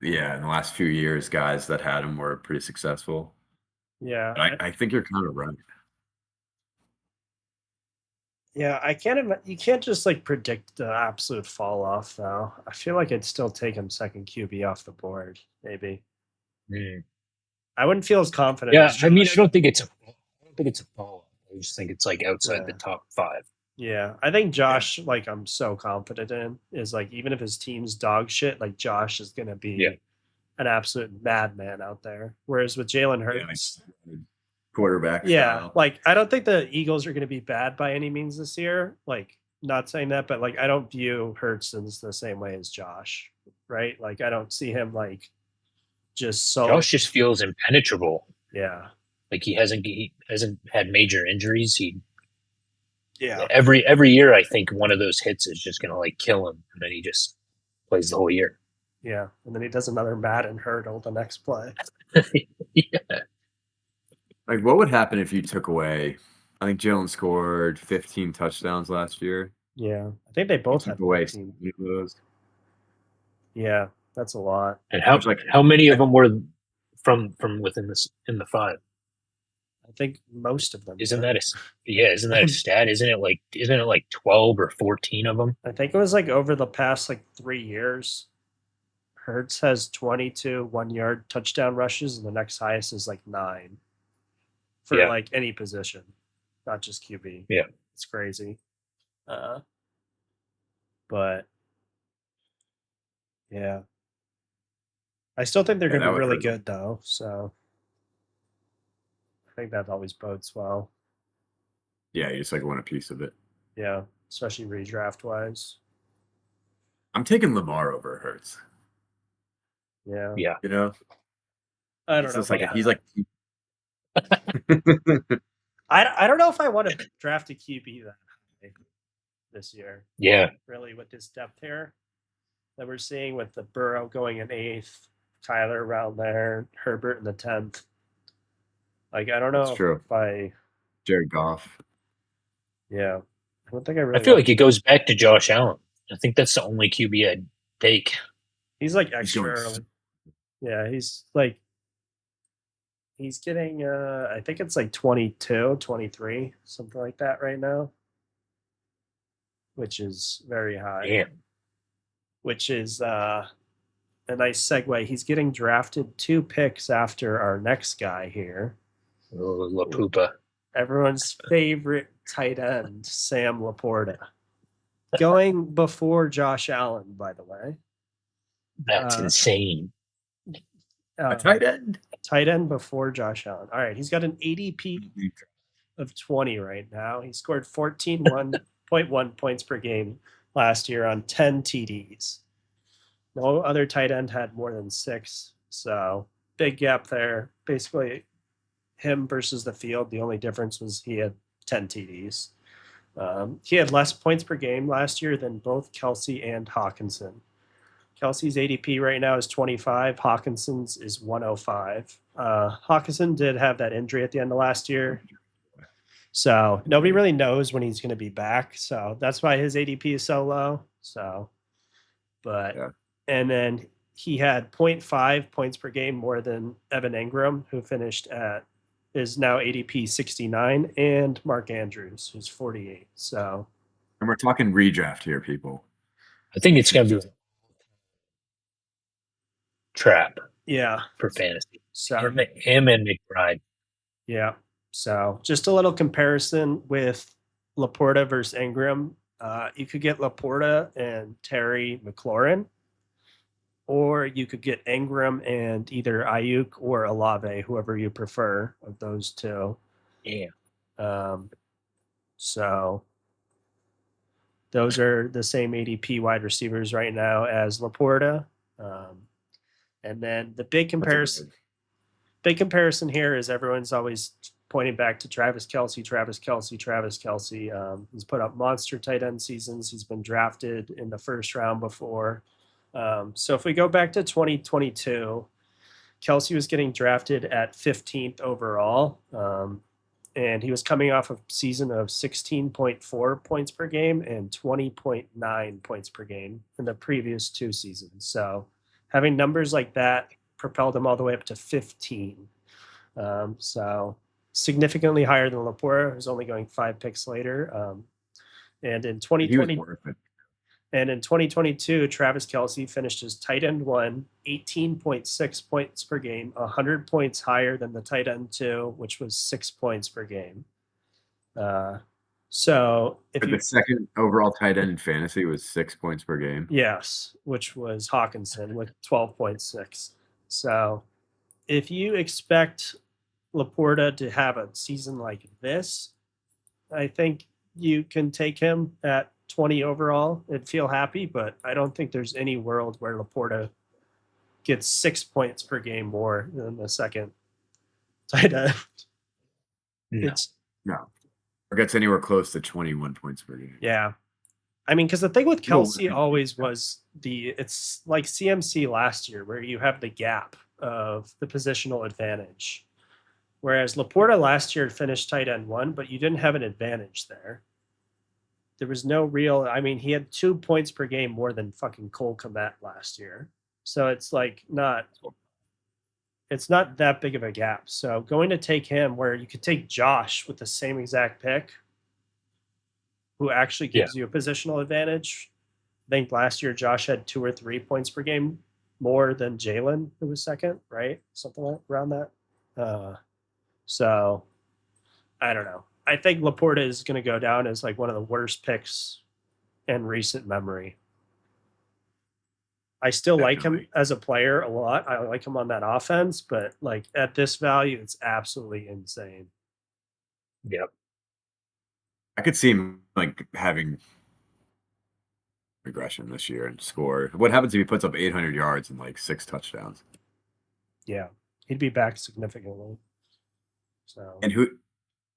Yeah, in the last few years, guys that had him were pretty successful. Yeah. I think you're kind of right. Yeah, you can't just like predict the absolute fall off though. I feel like I'd still take him second QB off the board, maybe. I wouldn't feel as confident. Yeah, as I mean, Josh. I don't think it's a fall off. I just think it's like outside the top 5. Yeah, I think Josh, like I'm so confident in, is like even if his team's dog shit, like Josh is gonna be an absolute madman out there. Whereas with Jalen Hurts, quarterback. Yeah, style. like I don't think the Eagles are going to be bad by any means this year. Like, not saying that, but like I don't view Hurts the same way as Josh, right? Like I don't see him like just so. Josh just feels impenetrable. Yeah, like he hasn't had major injuries. Yeah. Every year, I think one of those hits is just going to like kill him, and then he just plays the whole year. Yeah, and then he does another Madden hurdle the next play. Yeah. Like, what would happen if you took away? I think Jalen scored 15 touchdowns last year. Yeah, I think they both Took had away 15. some of those. Yeah, that's a lot. And how many of them were from within this in the 5? I think most of them. Isn't that a stat? Isn't it like 12 or 14 of them? I think it was like over the past like 3 years. Hurts has 22 1-yard touchdown rushes, and the next highest is like 9 for like any position, not just QB. Yeah, it's crazy. But yeah, I still think they're going to be really good though. So I think that always bodes well. Yeah, you just like want a piece of it. Yeah, especially redraft wise. I'm taking Lamar over Hurts. Yeah. Yeah. You know? I don't know. Like he's like I don't know if I want to draft a QB that high this year. Yeah. Really, with this depth here that we're seeing with the Burrow going in 8th, Kyler around there, Herbert in the 10th. Like I don't know if I Jared Goff. Yeah. I don't think I really I feel like it goes back to Josh Allen. I think that's the only QB I'd take. He's like extra early. Yeah, he's getting I think it's like 22, 23, something like that right now. Which is very high. Yeah. Which is a nice segue. He's getting drafted 2 picks after our next guy here. Oh, La Pupa. Everyone's favorite tight end, Sam Laporta. Going before Josh Allen, by the way. That's insane. A tight end? Tight end before Josh Allen. All right, he's got an ADP of 20 right now. He scored 14.1 points per game last year on 10 TDs. No other tight end had more than 6, so big gap there. Basically, him versus the field, the only difference was he had 10 TDs. He had less points per game last year than both Kelsey and Hawkinson. Kelsey's ADP right now is 25. Hawkinson's is 105. Hawkinson did have that injury at the end of last year. So nobody really knows when he's going to be back. So that's why his ADP is so low. So, and then he had 0.5 points per game more than Evan Engram, who is now ADP 69, and Mark Andrews, who's 48. So, and we're talking redraft here, people. I think it's going to be trap. Yeah. For fantasy. So him and McBride. Yeah. So just a little comparison with Laporta versus Ingram, you could get Laporta and Terry McLaurin, or you could get Ingram and either Ayuk or Olave, whoever you prefer of those two. Yeah. So those are the same ADP wide receivers right now as Laporta. And then the big comparison here is everyone's always pointing back to Travis Kelce. He's put up monster tight end seasons. He's been drafted in the first round before. So if we go back to 2022, Kelce was getting drafted at 15th overall. And he was coming off a season of 16.4 points per game and 20.9 points per game in the previous 2 seasons. So having numbers like that propelled him all the way up to 15. So significantly higher than Laporta, who's only going 5 picks later. And in 2022, Travis Kelce finished as tight end 1, 18.6 points per game, 100 points higher than the tight end 2, which was 6 points per game. So if the second overall tight end in fantasy was 6 points per game. Yes, which was Hawkinson with 12.6. So if you expect Laporta to have a season like this, I think you can take him at 20 overall and feel happy, but I don't think there's any world where Laporta gets 6 points per game more than the second tight end. No. Or gets anywhere close to 21 points per game. Yeah. I mean, because the thing with Kelce always was it's like CMC last year where you have the gap of the positional advantage. Whereas Laporta last year finished tight end 1, but you didn't have an advantage there. There was no real, I mean, he had 2 points per game more than fucking Cole Kmet last year. So it's like it's not that big of a gap. So going to take him where you could take Josh with the same exact pick, who actually gives you a positional advantage. I think last year Josh had 2 or 3 points per game more than Jalen, who was second, right? Something like around that. So I don't know. I think Laporta is going to go down as like one of the worst picks in recent memory. I still like him as a player a lot. I like him on that offense, but like at this value, it's absolutely insane. Yep. I could see him like having regression this year and score. What happens if he puts up 800 yards and like 6 touchdowns? Yeah, he'd be back significantly. So and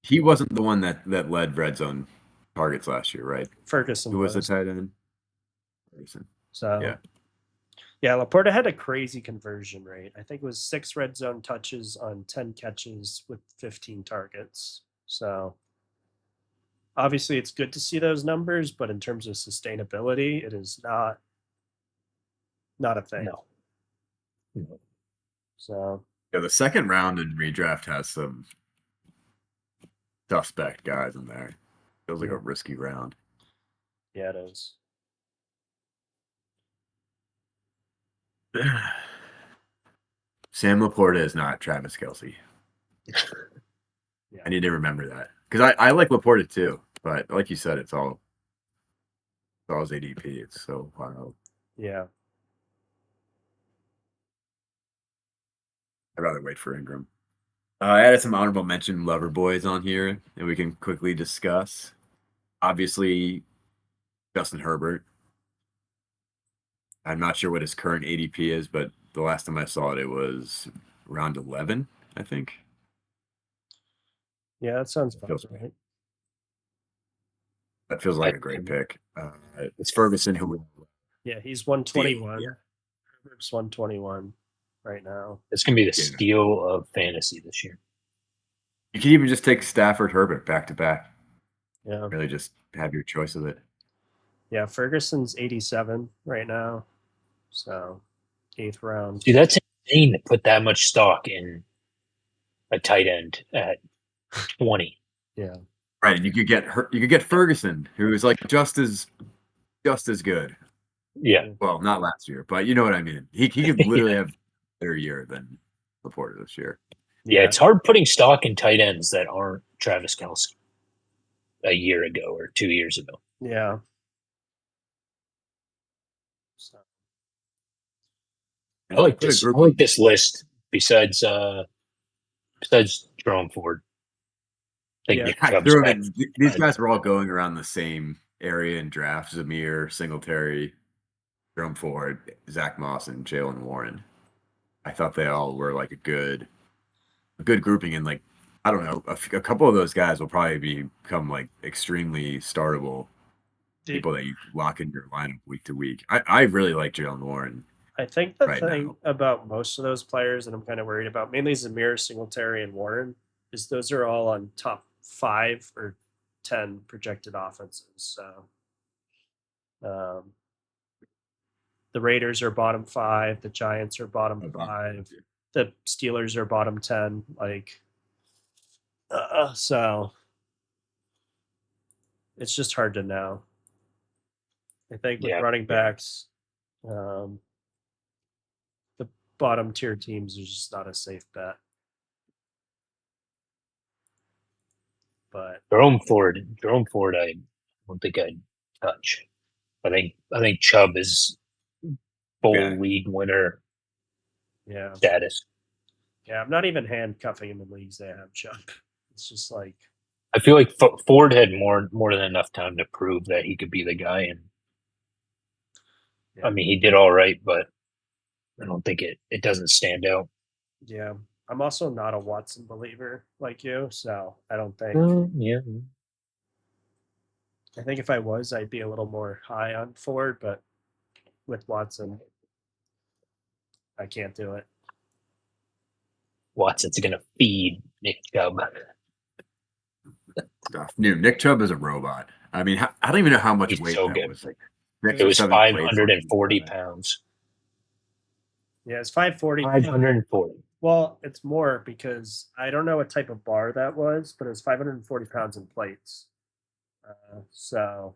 he wasn't the one that led red zone targets last year, right? Ferguson. Who was the tight end? Ferguson. So yeah, Laporta had a crazy conversion rate. I think it was 6 red zone touches on 10 catches with 15 targets. So obviously it's good to see those numbers, but in terms of sustainability, it is not a thing. No. So yeah, the second round in redraft has some suspect guys in there. Feels like a risky round. Yeah, it is. Sam Laporta is not Travis Kelce. Yeah. I need to remember that because I like Laporta too, but like you said, it's all his ADP. It's so wild. Yeah. I'd rather wait for Ingram. I added some honorable mention lover boys on here that we can quickly discuss. Obviously, Justin Herbert. I'm not sure what his current ADP is, but the last time I saw it, it was around 11, I think. Yeah, that sounds about right. That feels like a great pick. It's Ferguson who. Yeah, he's 121. Yeah. Herbert's 121 right now. It's gonna be the steal of fantasy this year. You can even just take Stafford Herbert back to back. Yeah. Really just have your choice of it. Yeah, Ferguson's 87 right now. So 8th round. Dude, that's insane to put that much stock in a tight end at 20. Yeah. Right, and you could get Ferguson, who is like just as good. Yeah. Well, not last year, but you know what I mean. He could literally have a better year than Laporta this year. Yeah, it's hard putting stock in tight ends that aren't Travis Kelce. a year ago or 2 years ago. Yeah. So, I like Put a this. I group like this list. Besides Jerome Ford. I think Yeah. Nick I Chubb's threw back. him in. These guys were all going around the same area in drafts: Zamir, Singletary, Jerome Ford, Zach Moss, and Jalen Warren. I thought they all were like a good grouping, and like I don't know, a couple of those guys will probably become like extremely startable people that you lock in your lineup week to week. I really like Jalen Warren. I think the Right thing now. about most of those players that I'm kind of worried about, mainly Zamir, Singletary, and Warren, is those are all on top 5 or 10 projected offenses. So the Raiders are bottom 5, the Giants are bottom 5, the Steelers are bottom 10. Like, so it's just hard to know. I think with running backs, the bottom tier teams are just not a safe bet. But Jerome Ford, I don't think I'd touch. I think Chubb is full league winner status. Yeah, I'm not even handcuffing him in leagues that have Chubb. It's just like I feel like Ford had more than enough time to prove that he could be the guy, and I mean he did all right, but I don't think it doesn't stand out. Yeah, I'm also not a Watson believer like you, so I don't think. Yeah, I think if I was, I'd be a little more high on Ford, but with Watson, I can't do it. Watson's gonna feed Nick Chubb. Nick Chubb is a robot. I mean, I don't even know how much He's weight so that good. was. Like It was 7 plates. 540 pounds. Yeah, it's 540. 540. Well, it's more because I don't know what type of bar that was, but it was 540 pounds in plates. So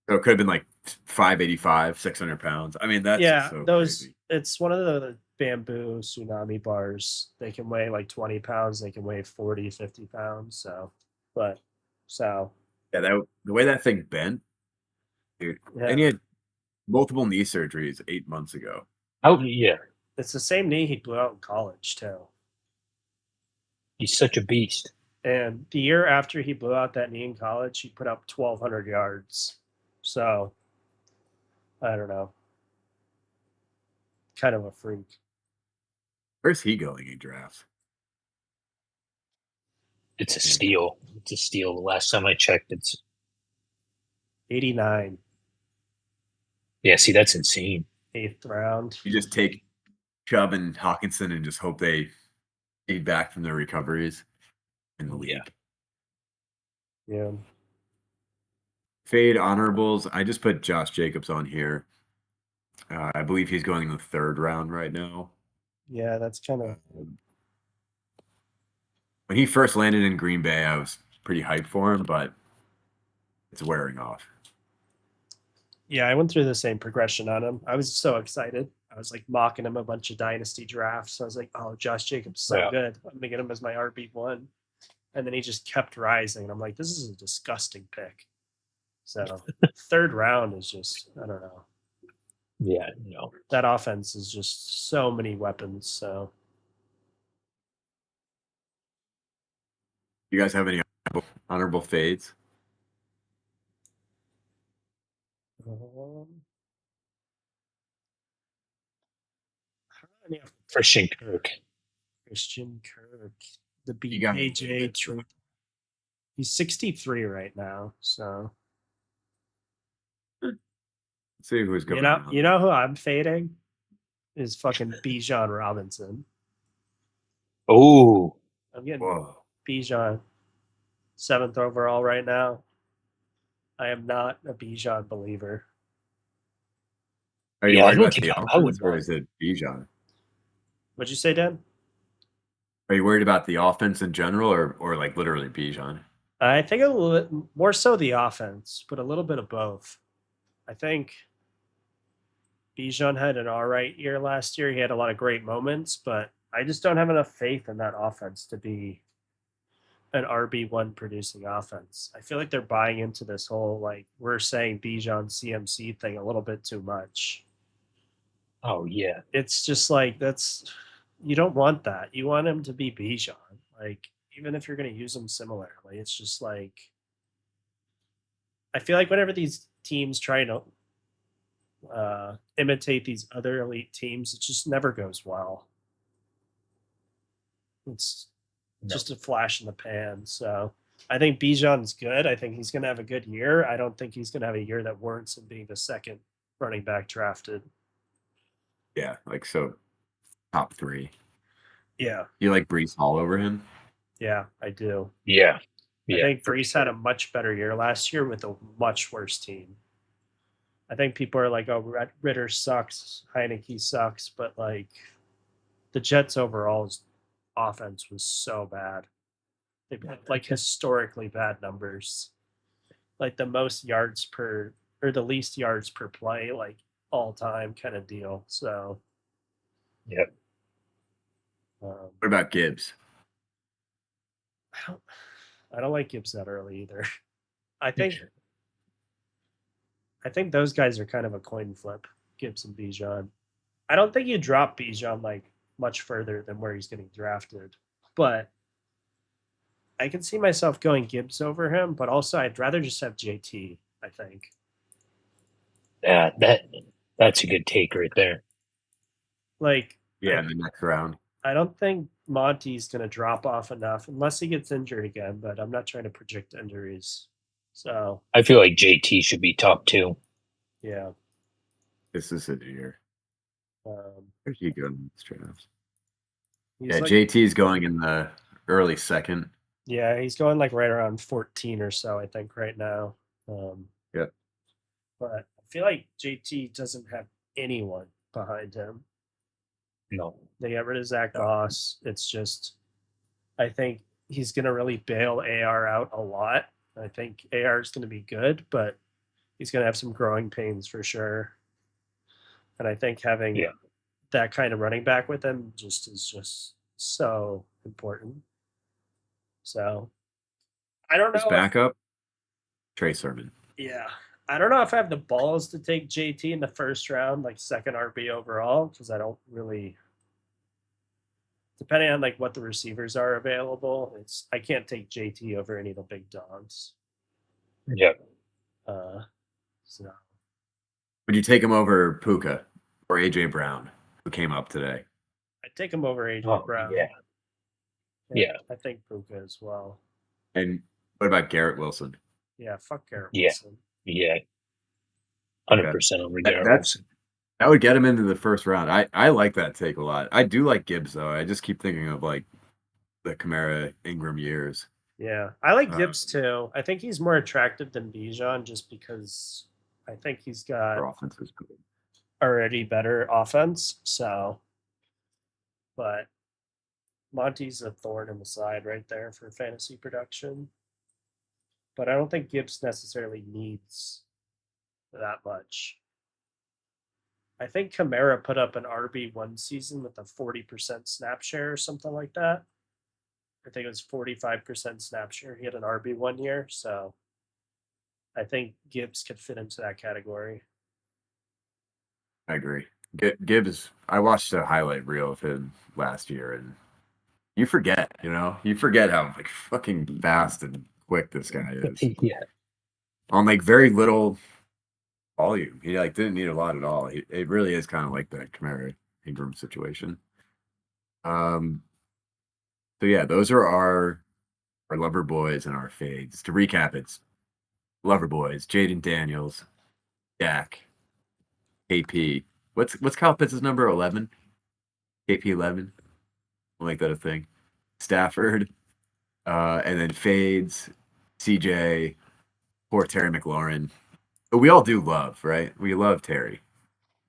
it could have been like 585, 600 pounds. I mean, that's yeah, so those crazy. it's one of the bamboo tsunami bars. They can weigh like 20 pounds, they can weigh 40, 50 pounds. So Yeah, the way that thing bent, dude. yeah. And he had multiple knee surgeries 8 months ago. Oh yeah. It's the same knee he blew out in college too. He's such a beast. And the year after he blew out that knee in college, he put up 1,200 yards. So I don't know. Kind of a freak. Where's he going in drafts? It's a steal. It's a steal. The last time I checked, it's 89. Yeah, see, that's insane. 8th round. You just take Chubb and Hawkinson and just hope they feed back from their recoveries in the league. Yeah. Fade honorables. I just put Josh Jacobs on here. I believe he's going in the 3rd round right now. Yeah, that's kind of. When he first landed in Green Bay, I was pretty hyped for him, but it's wearing off. Yeah, I went through the same progression on him. I was so excited. I was like mocking him a bunch of dynasty drafts. I was like, oh, Josh Jacobs so good. I'm gonna get him as my RB1. And then he just kept rising. And I'm like, this is a disgusting pick. So 3rd round is just, I don't know. Yeah, no. That offense is just so many weapons. So You guys have any honorable fades? Christian Kirk. The BKJ true. He's 63 right now, so Let's see who's going. You know who I'm fading is fucking Bijan Robinson. Oh, I'm getting Bijan 7th overall right now. I am not a Bijan believer. Are you worried about the offense, or is it Bijan? What'd you say, Dan? Are you worried about the offense in general, or like literally Bijan? I think a little bit more so the offense, but a little bit of both. I think Bijan had an all right year last year. He had a lot of great moments, but I just don't have enough faith in that offense to be an RB1 producing offense. I feel like they're buying into this whole like we're saying Bijan CMC thing a little bit too much. Oh yeah. It's just like you don't want that. You want him to be Bijan. Like even if you're going to use him similarly, it's just like I feel like whenever these teams try to imitate these other elite teams, it just never goes well. It's just a flash in the pan. So I think Bijan's good. I think he's going to have a good year. I don't think he's going to have a year that warrants him being the second running back drafted. Yeah, like so, top 3. Yeah, You like Brees Hall over him? yeah, I do. Yeah. I think Brees had a much better year last year with a much worse team. I think people are like, "Oh, Ritter sucks, Heineke sucks," but like the Jets' overall offense was so bad. They had like historically bad numbers, like the most yards per or the least yards per play, like all time kind of deal. So, Yep. What about Gibbs? I don't like Gibbs that early either. I think those guys are kind of a coin flip, Gibbs and Bijan. I don't think you drop Bijan like much further than where he's getting drafted, but I can see myself going Gibbs over him. But also, I'd rather just have JT. I think. Yeah, that's a good take right there. Like, Yeah, in the next round. I don't think Monty's going to drop off enough unless he gets injured again. But I'm not trying to predict injuries. So I feel like JT should be top 2. yeah. This is his year. Where's he going in this draft? Yeah, like, JT's going in the early second. Yeah, he's going like right around 14 or so, I think, right now. Yeah. But I feel like JT doesn't have anyone behind him. No. They got rid of Zach Moss. It's just, I think he's going to really bail AR out a lot. I think AR is going to be good, but he's going to have some growing pains for sure. And I think having that kind of running back with him is just so important. So I don't know. His backup, Trey Sermon. Yeah. I don't know if I have the balls to take JT in the first round, like second RB overall, because I don't really, depending on like what the receivers are available, I can't take JT over any of the big dogs. Yeah. So Would you take him over Puka or AJ Brown, who came up today? I'd take him over AJ Brown. Yeah. I think Puka as well. And what about Garrett Wilson? Yeah, fuck Garrett Wilson. Yeah. 100% over Garrett Wilson. That would get him into the first round. I like that take a lot. I do like Gibbs though. I just keep thinking of like the Kamara Ingram years. Yeah, I like Gibbs too. I think he's more attractive than Bijan just because I think he's got already better offense. So, but Monty's a thorn in the side right there for fantasy production. But I don't think Gibbs necessarily needs that much. I think Kamara put up an RB1 season with a 40% snap share or something like that. I think it was 45% snap share. He had an RB1 year. So I think Gibbs could fit into that category. I agree. Gibbs, I watched a highlight reel of him last year, and you forget how like fucking fast and quick this guy is. Yeah. On like very little volume. He like didn't need a lot at all. It really is kind of like that Kamara Ingram situation. So yeah, those are our lover boys and our fades. To recap, it's lover boys, Jaden Daniels, Dak, KP. What's Kyle Pitts' number? 11? KP 11? I'll make that a thing. Stafford. And then fades, CJ, poor Terry McLaurin. But we all do love, right? We love Terry.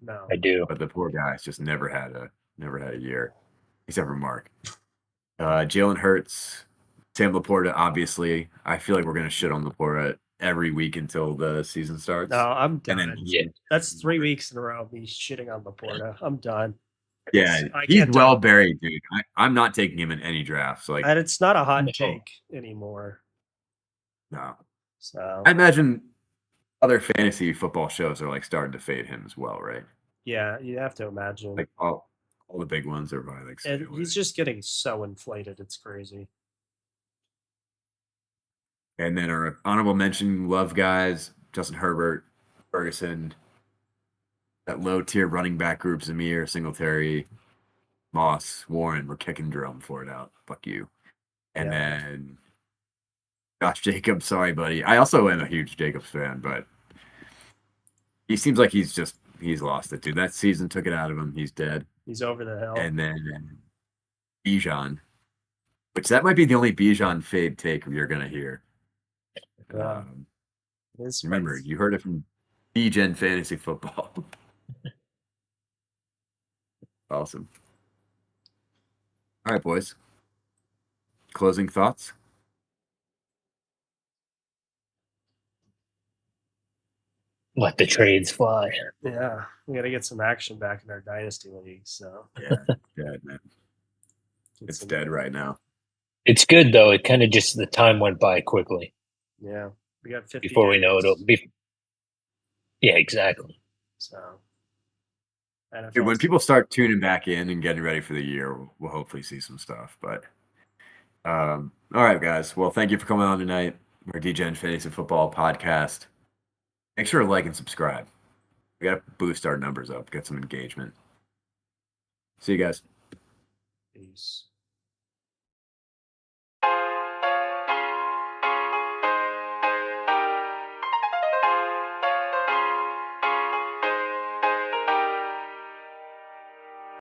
No. I do. But the poor guy's just never had a year. Except for Mark. Jalen Hurts, Sam Laporta, obviously. I feel like we're gonna shit on Laporta every week until the season starts. No, I'm done. And then That's 3 weeks in a row of me shitting on Laporta. I'm done. Yeah, I he's can't well tell. buried, dude. I'm not taking him in any drafts. Like, And it's not a hot No. take anymore. no. So I imagine other fantasy football shows are like starting to fade him as well, right? yeah, you have to imagine. Like all the big ones are probably like. And he's just getting so inflated. It's crazy. And then our honorable mention love guys: Justin Herbert, Ferguson, that low tier running back group: Zamir, Singletary, Moss, Warren. We're kicking drum for it out. Fuck you. And Yeah. then Josh Jacobs. Sorry, buddy. I also am a huge Jacobs fan, but he seems like he's lost it, dude. That season took it out of him. He's dead. He's over the hill. And then Bijan, which that might be the only Bijan fade take you're gonna hear. Yeah. His Remember, friends- you heard it from Degen Fantasy Football. Awesome. All right, boys. Closing thoughts? Let the trades fly. Yeah, we got to get some action back in our dynasty league. So Yeah, dead, man. get It's some- dead right now. It's good though. It kind of just the time went by quickly. Yeah, we got 50 Before we know it, games, it'll be. Yeah, exactly. So Dude, when NFL's people start tuning back in and getting ready for the year, we'll hopefully see some stuff. But all right, guys. Well, thank you for coming on tonight. Our Degen Fantasy Football podcast. Make sure to like and subscribe. We got to boost our numbers up, get some engagement. See you guys. Peace.